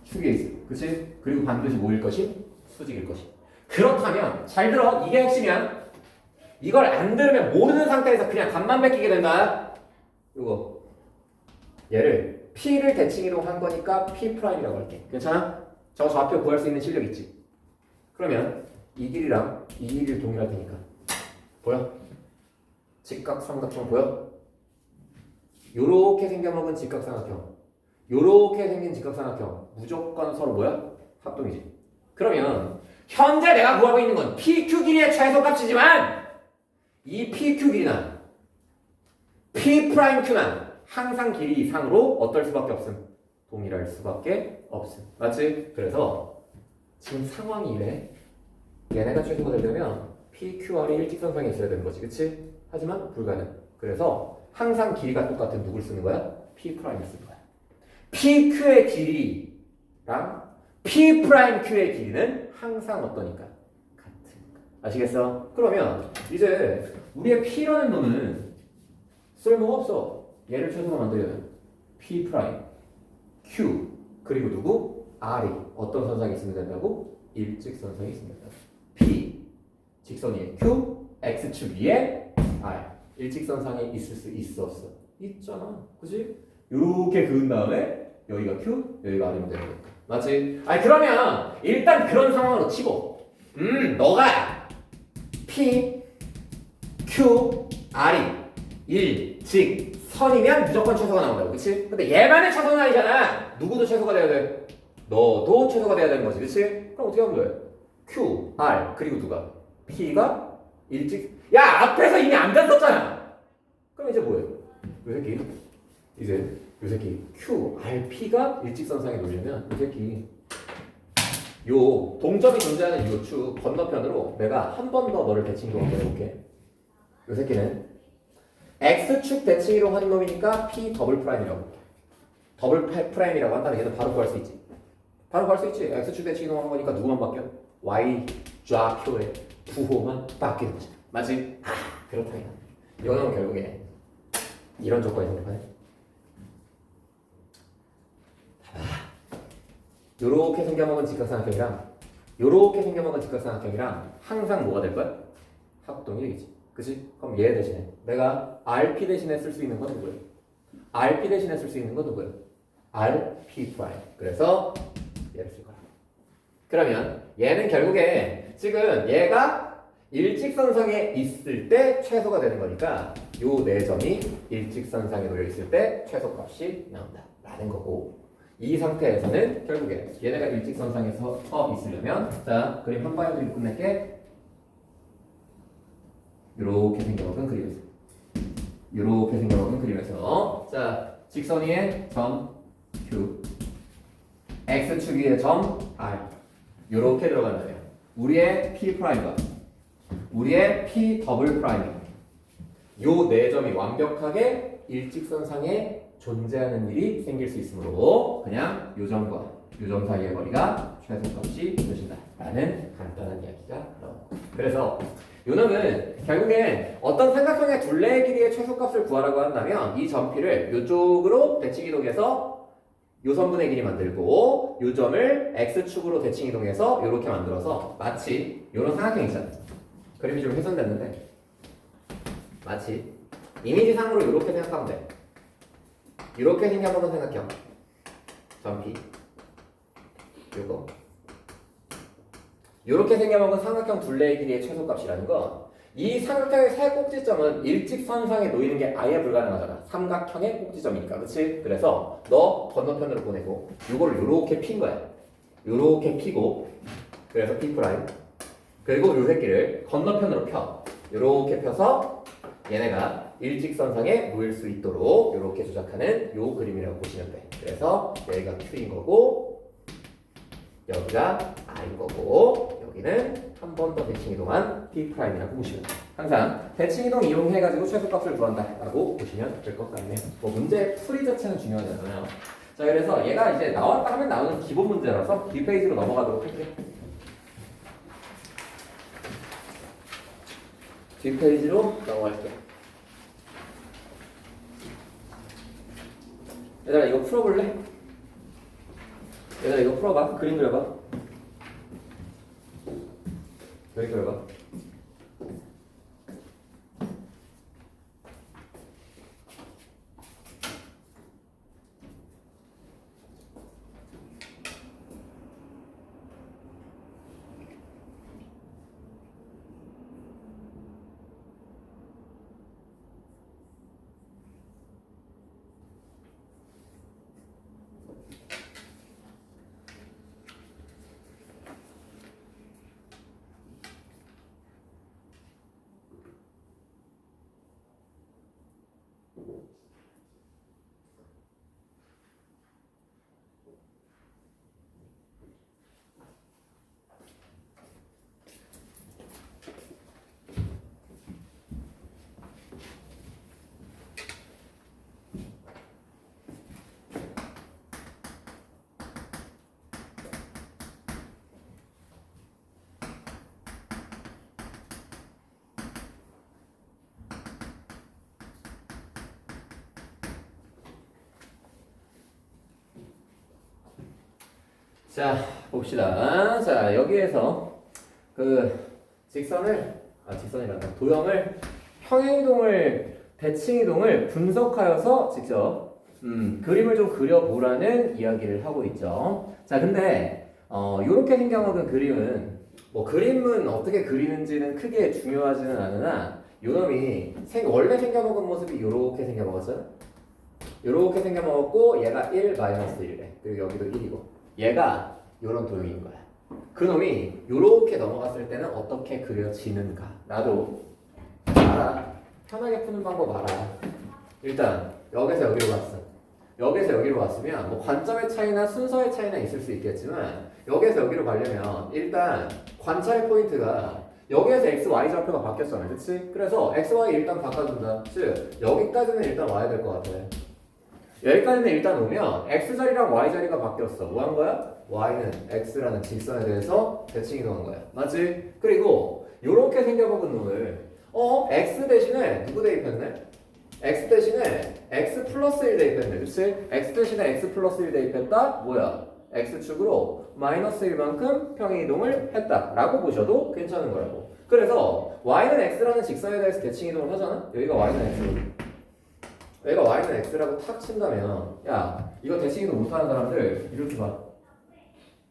축에 있음. 그치? 그리고 반드시 뭐일 것이? 수직일 것이. 그렇다면 잘 들어. 이게 핵심이야. 이걸 안 들으면 모르는 상태에서 그냥 값만 베끼게 된다. 이거 얘를 P를 대칭 이동한 거니까 P'이라고 할게. 괜찮아? 저 좌표 구할 수 있는 실력 있지? 그러면 이 길이랑 이 길이 동일할 테니까 보여? 직각삼각형 보여? 요렇게 생겨먹은 직각삼각형 요렇게 생긴 직각삼각형 무조건 서로 뭐야? 합동이지. 그러면 현재 내가 구하고 있는 건 PQ 길이의 최소값이지만 이 PQ 길이나 P'Q나 항상 길이 이상으로 어떨 수밖에 없음. 동일할 수밖에 없음. 맞지? 그래서 지금 상황이 이래. 얘네가 최소가 되려면 PQR이 일직선상에 있어야 되는 거지. 그치? 하지만 불가능. 그래서 항상 길이가 똑같은 누굴 쓰는 거야? P'을 쓰는 거야. PQ의 길이랑 P'Q의 길이는 항상 어떠니까? 같으니까. 아시겠어? 그러면 이제 우리의 P라는 놈은 쓸모가 없어. 얘를 최소로 만들려면 P', Q 그리고 누구? R이 어떤 선상에 있으면 된다고? 일직선상에 있으면 된다. P 직선 위에 Q, X축 위에 R 일직선상에 있을 수 있었어. 있잖아. 그치? 요렇게 그은 다음에 여기가 Q, 여기가 R이면 되는 거니까. 맞지? 아니 그러면 일단 그런 상황으로 치고 너가 P, Q, R이 일직선이면 무조건 최소가 나온다고. 그치? 근데 얘만의 최소는 아니잖아. 누구도 최소가 돼야 돼? 너도 최소가 돼야 되는 거지, 그렇지? 그럼 어떻게 하면 돼? Q, R 그리고 누가? P가 야 앞에서 이미 안 갔었잖아. 그럼 이제 뭐예요? 요 새끼 이제 요 새끼 Q, R, P가 일직선상에 놓이려면 요 새끼 요 동점이 존재하는 요 축 건너편으로 내가 한 번 더 너를 대칭 이동 한번 해볼게. 요 새끼는 X축 대칭 이동 하는 놈이니까 P 더블 프라임이라고 볼게. 더블 프라임이라고 한다면 얘도 바로 구할 수 있지. 바로 구할 수 있지. X축 대칭 이동 하는 거니까 누구만 바뀌어? Y 좌표의 부호만 바뀌는 거지. 맞지? 그렇다니까. 이거는 결국에 이런 조건이 성립하네. 요렇게 생겨먹은 직각삼각형이랑 요렇게 생겨먹은 직각삼각형이랑 항상 뭐가 될 거야? 합동이 되겠지. 그치? 그럼 얘 대신에 내가 RP 대신에 쓸 수 있는 건 누구야? RP 대신에 쓸 수 있는 건 누구야? RP 프라임. 그래서 얘를 쓸 거야. 그러면 얘는 결국에 지금 얘가 일직선상에 있을 때 최소가 되는 거니까 요 네 점이 일직선상에 놓여 있을 때 최소값이 나온다 라는 거고, 이 상태에서는 결국에 얘네가 일직선상에서 있으려면 자 그림 한 방에 그리고 끝낼게. 요렇게 생겨먹은 그림에서 요렇게 생겨먹은 그림에서 자 직선 위에 점 Q, X축 위에 점 R 요렇게 들어간다면 우리의 P 프라임과 우리의 P 더블 프라임 요 네 점이 완벽하게 일직선상에 존재하는 일이 생길 수 있으므로 그냥 요 점과 요 점 사이의 거리가 최소값이 되신다 라는 간단한 이야기가 나옵니다. 그래서 요 놈은 결국엔 어떤 삼각형의 둘레의 길이의 최소값을 구하라고 한다면 이 점 P를 요쪽으로 대칭 이동해서 요 선분의 길이 만들고 요 점을 X축으로 대칭 이동해서 요렇게 만들어서 마치 요런 삼각형 있잖아. 그림이 좀 훼손됐는데 마치 이미지상으로 요렇게 생각하면 돼. 요렇게 생겨먹은 삼각형 점 P 요거 요렇게 생겨먹은 삼각형 둘레의 길이의 최소값이라는 건 이 삼각형의 세 꼭지점은 일직선상에 놓이는 게 아예 불가능하잖아. 삼각형의 꼭지점이니까. 그치? 그래서 너 건너편으로 보내고 요거를 요렇게 핀 거야. 요렇게 피고 그래서 P 프라임 그리고 요 새끼를 건너편으로 펴. 요렇게 펴서 얘네가 일직선상에 놓일 수 있도록 요렇게 조작하는 요 그림이라고 보시면 돼. 그래서 여기가 Q인 거고 여기가 R인 거고 여기는 한 번 더 대칭 이동한 P 프라임이라고 보시면 돼요. 항상 대칭 이동 이용해가지고 최소값을 구한다라고 보시면 될 것 같네요. 뭐 문제 풀이 자체는 중요하지 않아요. 자 그래서 얘가 이제 나왔다 하면 나오는 기본 문제라서 뒷페이지로 넘어가도록 할게요. 뒷페이지로 넘어갈게요. 얘들아 이거 풀어볼래? 얘들아 이거 풀어봐. 그림 그려봐. 그림 그려봐. 자 봅시다. 자 여기에서 그 직선이란다. 도형을 평행이동을 대칭이동을 분석하여서 직접 그림을 좀 그려보라는 이야기를 하고 있죠. 자 근데 요렇게 생겨먹은 그림은 뭐 그림은 어떻게 그리는지는 크게 중요하지는 않으나 요놈이 원래 생겨먹은 모습이 요렇게 생겨먹었어요. 이렇게 생겨먹었고 얘가 1 마이너스 1래. 그리고 여기도 1이고 얘가 이런 도형인 거야. 그놈이 이렇게 넘어갔을 때는 어떻게 그려지는가? 나도 알아. 편하게 푸는 방법 알아. 일단 여기서 여기로 갔어. 여기서 여기로 왔으면 뭐 관점의 차이나 순서의 차이는 있을 수 있겠지만 여기에서 여기로 가려면 일단 관찰의 포인트가 여기에서 x, y 좌표가 바뀌었잖아. 그치? 그래서 x, y 일단 바꿔준다. 즉 여기까지는 일단 와야 될 것 같아. 여기까지는 일단 오면 x 자리랑 y 자리가 바뀌었어. 뭐 한 거야? y는 x라는 직선에 대해서 대칭 이동한 거야. 맞지? 그리고 요렇게 생겨먹은 놈을 x 대신에 누구 대입했네? x 대신에 x 플러스 1 대입했네. 그치? x 대신에 x 플러스 1 대입했다? 뭐야? x축으로 마이너스 1만큼 평행 이동을 했다 라고 보셔도 괜찮은 거라고. 그래서 y는 x라는 직선에 대해서 대칭 이동을 하잖아? 여기가 y는 x, 여기가 y는 x라고 탁 친다면 야 이거 대칭 이동 못하는 사람들 이렇게 봐.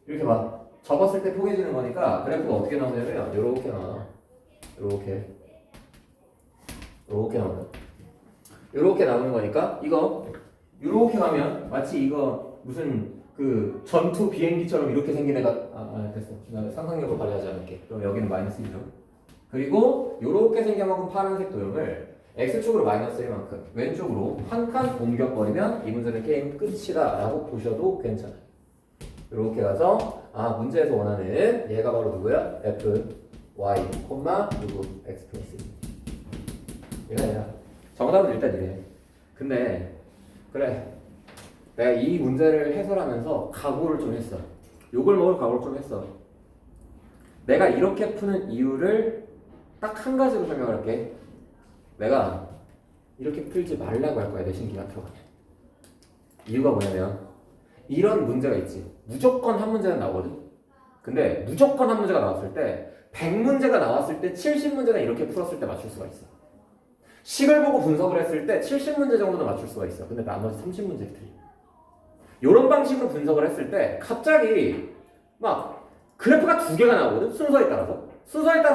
이렇게 봐. 접었을 때 포개지는 거니까 그래프가 어떻게 나오냐면 요렇게 나와. 요렇게 나온다. 요렇게 나오는 거니까 이거 요렇게 가면 마치 이거 무슨 그 전투 비행기처럼 이렇게 생긴 애가 됐어. 나 상상력을 발휘하지 않을게. 그럼 여기는 마이너스 1점. 그리고 요렇게 생겨먹은 파란색 도형을 x축으로 마이너스 1만큼 왼쪽으로 한 칸 옮겨버리면 이 문제는 게임 끝이다 라고 보셔도 괜찮아요. 요렇게 가서 문제에서 원하는 얘가 바로 누구야? f, y, 누구? x 플러스 1. 얘야. 정답은 일단 이래. 근데 그래 내가 이 문제를 해설하면서 각오를 좀 했어. 욕을 먹을 각오를 좀 했어. 내가 이렇게 푸는 이유를 딱 한 가지로 설명할게. 내가 이렇게 풀지 말라고 할 거야. 내 신기가 들어가면. 이유가 뭐냐면 이런 문제가 있지. 무조건 한 문제는 나오거든. 근데 무조건 한 문제가 나왔을 때 100문제가 나왔을 때 70문제는 이렇게 풀었을 때 맞출 수가 있어. 식을 보고 분석을 했을 때 70문제 정도는 맞출 수가 있어. 근데 나머지 30문제 틀려. 이런 방식으로 분석을 했을 때 갑자기 막 그래프가 두 개가 나오거든. 순서에 따라서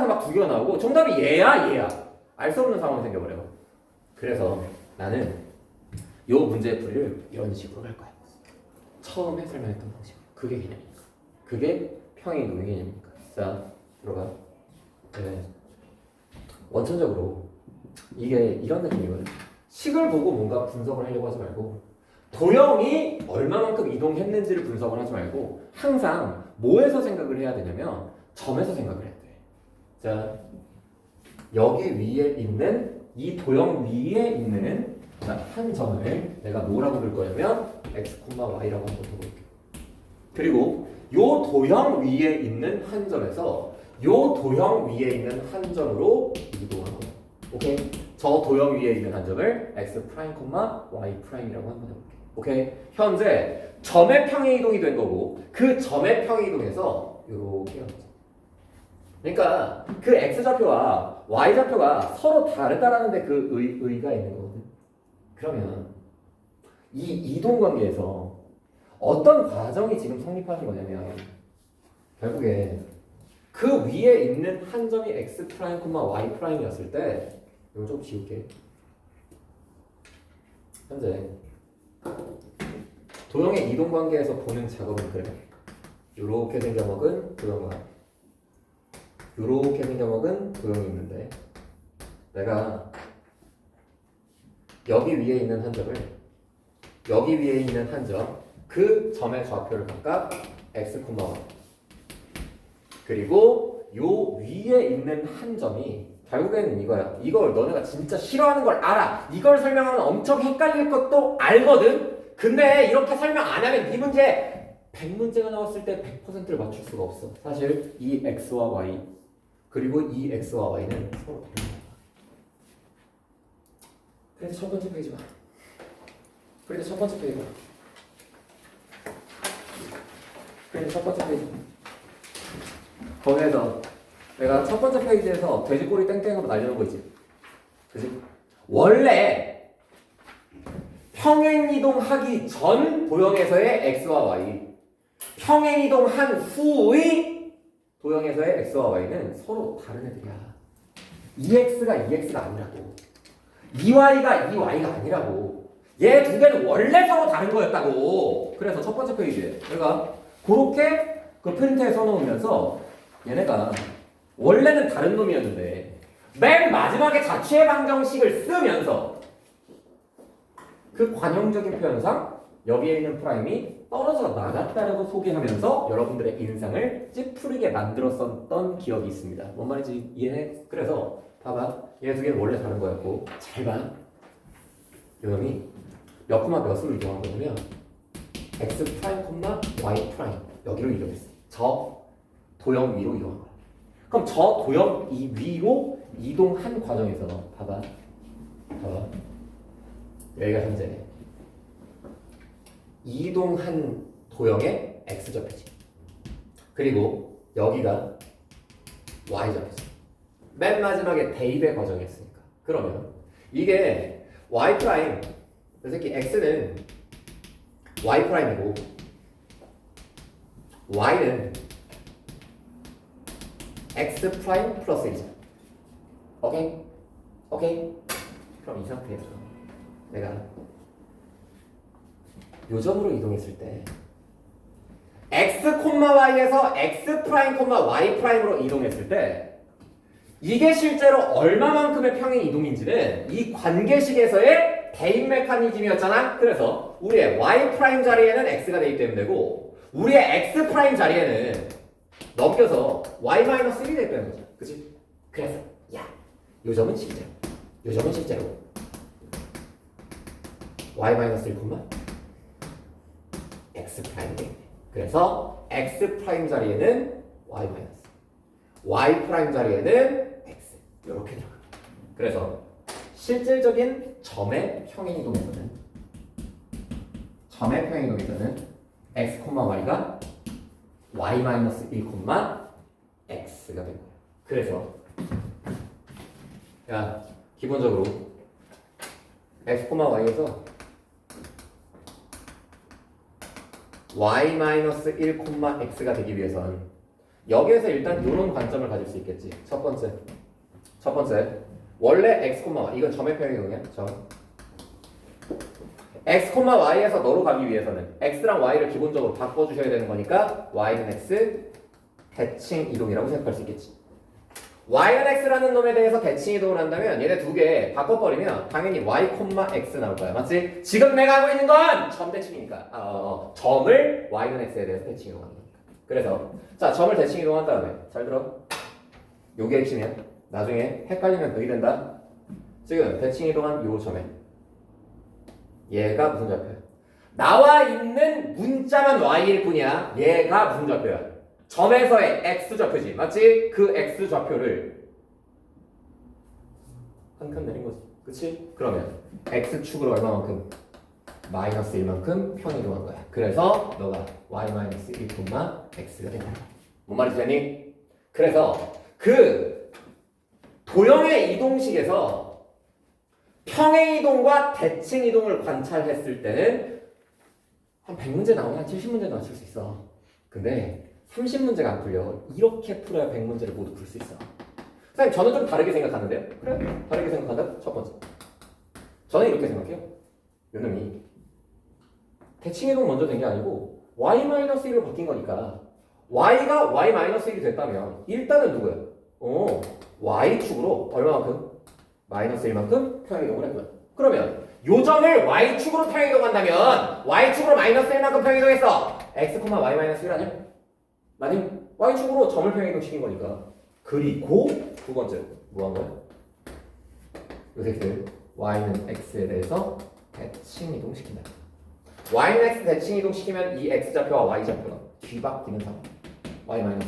막 두 개가 나오고 정답이 얘야 알 수 없는 상황이 생겨버려. 그래서 나는 요 문제의 풀이를 이런 식으로 할 거야. 처음에 설명했던 방식. 그게 개념이니까. 그게 평행 이동의 개념이니까. 자 들어가. 네. 원천적으로 이게 이런 느낌이거든. 식을 보고 뭔가 분석을 하려고 하지 말고 도형이 얼마만큼 이동했는지를 분석을 하지 말고 항상 뭐에서 생각을 해야 되냐면 점에서 생각을 해야 돼. 자, 여기 위에 있는 이 도형 위에 있는 한 점을 내가 뭐라고 부를 거냐면 x, y라고 한번 해볼게. 그리고 요 도형 위에 있는 한 점에서 요 도형 위에 있는 한 점으로 이동하는 거야. 오케이? 저 도형 위에 있는 한 점을 x', y'이라고 한번 해볼게. 오케이? 현재 점의 평행 이동이 된 거고 그 점의 평행 이동에서 이렇게 가는 거죠. 그러니까 그 x좌표와 y좌표가 서로 다르다라는 데 그 의의가 있는 거거든. 그러면 이 이동 관계에서 어떤 과정이 지금 성립하는 거냐면 결국에 그 위에 있는 한 점이 x', y'이었을 때 이거 좀 지울게. 현재 도형의 이동 관계에서 보는 작업은 그래. 요렇게 생겨먹은 도형과 요렇게 생겨먹은 도형이 있는데 내가 여기 위에 있는 한 점을 여기 위에 있는 한 점, 그 점의 좌표를 각각 x, y 그리고 요 위에 있는 한 점이 결국에는 이거야. 이걸 너네가 진짜 싫어하는 걸 알아. 이걸 설명하면 엄청 헷갈릴 것도 알거든. 근데 이렇게 설명 안 하면 이 문제 100문제가 나왔을 때 100%를 맞출 수가 없어. 사실 이 x와 y 그리고 이 x와 y는 서로 다른 거야. 그래서 첫 번째 페이지 봐. 그래서 첫 번째 페이지 봐. 그래서 첫 번째 페이지 봐. 거기에서 내가 첫 번째 페이지에서 돼지꼬리 땡땡으로 날려놓은 거 있지? 그치? 원래 평행이동하기 전 도형에서의 x와 y, 평행이동한 후의 도형에서의 x와 y는 서로 다른 애들이야. EX가 EX가 아니라고. EY가 EY가 아니라고. 얘 두 개는 원래 서로 다른 거였다고. 그래서 첫 번째 페이지에 내가 그렇게 그 프린트에 써놓으면서 얘네가 원래는 다른 놈이었는데 맨 마지막에 자취의 방정식을 쓰면서 그 관용적인 표현상 여기에 있는 프라임이 떨어져 나갔다라고 소개하면서 여러분들의 인상을 찌푸리게 만들었었던 기억이 있습니다. 뭔 말인지 이해해? 그래서 봐봐. 얘 두 개는 원래 다른 거였고 잘 봐. 이 놈이 몇 코마 몇으로 이동한 거냐면 x 프라임, y 프라임 여기로 이동했어. 저 도형 위로 이동한 거야. 그럼 저 도형 이 위로 이동한 과정에서 봐봐. 여기가 현재 이동한 도형의 x좌표지. 그리고 여기가 y좌표지. 맨 마지막에 대입의 과정이었으니까. 그러면 이게 y 프라임, 이 새끼 x는 y 프라임이고 y는 x 프라임 플러스 1이잖아. 오케이? 오케이? 그럼 이 상태에서 내가 요점으로 이동했을 때 x, y에서 x 프라임, y 프라임으로 이동했을 때 이게 실제로 얼마만큼의 평행 이동인지는 이 관계식에서의 대입 메커니즘이었잖아. 그래서 우리의 y 프라임 자리에는 x가 대입되면 되고 우리의 x 프라임 자리에는 넘겨서 y-1이 대입되는 거죠. 그치? 그래서 야, 요점은 실제로 y-1, x 프라임이 되겠네. 그래서 x 프라임 자리에는 y 프라임 자리에는 x 이렇게 들어가. 그래서 실질적인 점의 평행 이동에서는 x, y가 y-1, x가 됩니다. 그래서 야, 기본적으로 x, y에서 y-1, x가 되기 위해선 여기에서 일단 이런 관점을 가질 수 있겠지. 첫 번째 원래 x, y 이건 점의 평행이동이야. 점 x, y에서 너로 가기 위해서는 x랑 y를 기본적으로 바꿔주셔야 되는 거니까 y는 x 대칭 이동이라고 생각할 수 있겠지. y는 x라는 놈에 대해서 대칭 이동을 한다면 얘네 두 개 바꿔버리면 당연히 y, x 나올 거야. 맞지? 지금 내가 하고 있는 건 점 대칭이니까 점을 y는 x에 대해서 대칭 이동하는 거니까. 그래서 자, 점을 대칭 이동한 다음에 잘 들어. 요게 핵심이야. 나중에 헷갈리면 그게 된다. 지금 대칭 이동한 요 점에 얘가 무슨 좌표야? 나와 있는 문자만 y일 뿐이야. 얘가 무슨 좌표야? 점에서의 x 좌표지. 맞지? 그 x 좌표를 한 칸 내린 거지. 그치? 그러면 x축으로 얼마만큼? 마이너스 1만큼 평이동한 거야. 그래서 너가 y-1, x가 된다. 뭔 말인지 아니? 그래서 그 도형의 이동식에서 평행 이동과 대칭 이동을 관찰했을 때는 한 100문제 나오면 한 70문제 맞출 수 있어. 근데 30문제가 안 풀려. 이렇게 풀어야 100문제를 모두 풀 수 있어. 선생님, 저는 좀 다르게 생각하는데요. 그래? 다르게 생각한다? 첫 번째. 저는 이렇게 생각해요. 요놈이 대칭 이동 먼저 된 게 아니고 y-1로 바뀐 거니까 y가 y-1이 됐다면 일단은 누구야? y축으로 얼마만큼? 마이너스 1만큼 평행이동을 했고요. 그러면 요점을 y축으로 평행이동한다면 y축으로 마이너스 1만큼 평행이동했어. x, y-1 아니야? 아니, y축으로 점을 평행이동시킨 거니까. 그리고 두 번째로 뭐 한 거야? 요 새끼들 y는 x에 대해서 대칭 이동시킨다. y는 x 대칭 이동시키면 이 x좌표와 y좌표가 뒤바뀌는 상황. y-1,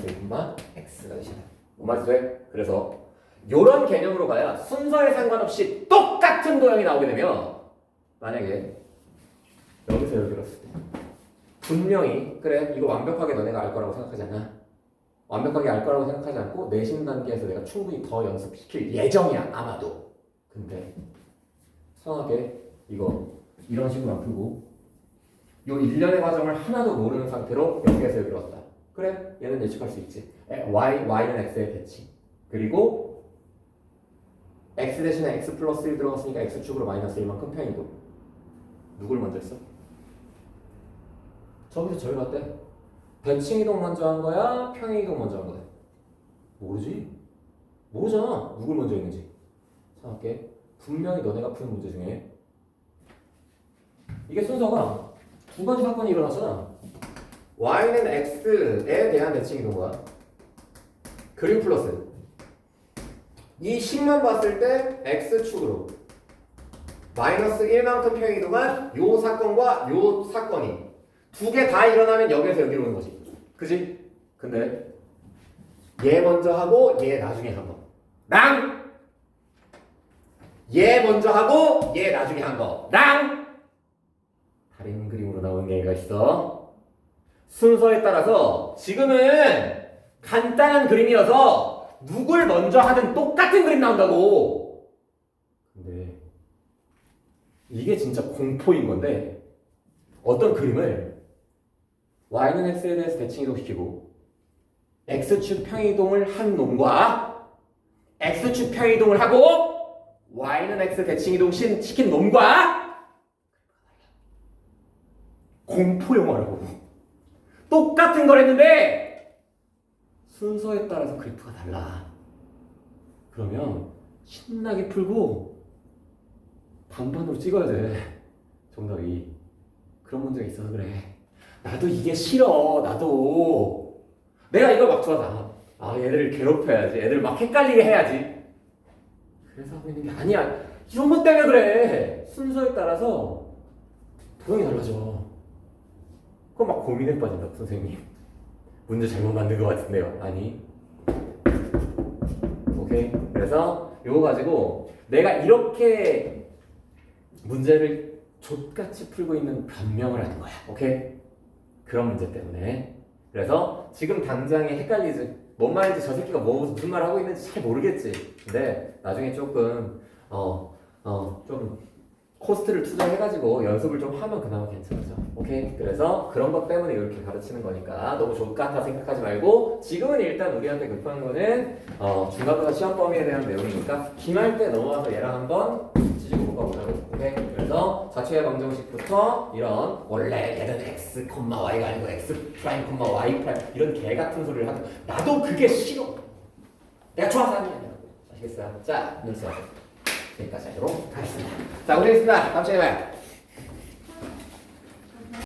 x가 되신다. 뭔 말인지 돼? 그래서 요런 개념으로 가야 순서에 상관없이 똑같은 도형이 나오게 되면 만약에 여기서 여기로 왔을 때 분명히 그래 이거 완벽하게 너네가 알 거라고 생각하지 않아. 완벽하게 알 거라고 생각하지 않고 내신 단계에서 내가 충분히 더 연습시킬 예정이야 아마도. 근데 성하게 이거 이런 식으로 안 풀고 요 일련의 과정을 하나도 모르는 상태로 여기에서 여기로 왔다. 그래 얘는 예측할 수 있지. y는 x의 대칭. 그리고 x 대신에 x 플러스 1 들어갔으니까 x축으로 마이너스 1만큼 평이고 누굴 먼저 했어? 저기서 저기 갔대. 대칭 이동 먼저 한 거야? 평행 이동 먼저 한 거야? 모르지? 모르잖아. 누굴 먼저 했는지. 자, 할게. 분명히 너네가 푸는 문제 중에 이게 순서가 두 가지 사건이 일어났잖아. y는 x에 대한 대칭 이동과 그림 플러스 이 식만 봤을 때 x축으로 마이너스 1만큼 평행 이동한 요 사건과 요 사건이 두 개 다 일어나면 여기에서 여기로 오는 거지. 그지? 근데 얘 먼저 하고 얘 나중에 한 거. 랑! 얘 먼저 하고 얘 나중에 한 거. 랑! 다른 그림으로 나오는 얘가 있어. 순서에 따라서 지금은 간단한 그림이어서 누굴 먼저 하든 똑같은 그림 나온다고. 근데 이게 진짜 공포인 건데 어떤 그림을 y는 x에 대해서 대칭 이동시키고 x축 평이동을 한 놈과 x축 평이동을 하고 y는 x 대칭 이동 시킨 놈과 공포 영화라고. 똑같은 걸 했는데 순서에 따라서 그래프가 달라. 그러면 신나게 풀고 반반으로 찍어야 돼. 정답이. 그런 문제가 있어서 그래. 나도 이게 싫어. 나도. 내가 이걸 막 좋아하잖아. 아, 얘들을 괴롭혀야지. 애들 막 헷갈리게 해야지. 그래서 하고 있는 게 아니야. 이런 것 때문에 그래. 순서에 따라서 도형이 달라져. 그럼 막 고민에 빠진다, 선생님. 문제 잘못 만든 것 같은데요. 아니. 오케이. 그래서 이거 가지고 내가 이렇게 문제를 족같이 풀고 있는 변명을 하는 거야. 오케이? 그런 문제 때문에. 그래서 지금 당장에 헷갈리지. 뭔 말인지 저 새끼가 무슨 말 하고 있는지 잘 모르겠지. 근데 나중에 조금 좀 코스트를 투자해가지고 연습을 좀 하면 그나마 괜찮아져. 오케이? 그래서 그런 것 때문에 이렇게 가르치는 거니까 너무 족같아 생각하지 말고 지금은 일단 우리한테 급한 거는 중간고사 시험 범위에 대한 내용이니까 기말 때 넘어와서 얘랑 한번 지지고 볼까보자고. 오케이? 그래서 자취의 방정식부터 이런 원래 얘는 x, y가 아니고 x 프라임, y 프라임 이런 개 같은 소리를 하고 나도 그게 싫어. 내가 좋아서 하는 게 아니라고. 아시겠어요? 자, 눈썹. 여기까지 하도록 하겠습니다. 자, 고생했습니다. 다음 시간에 봐요.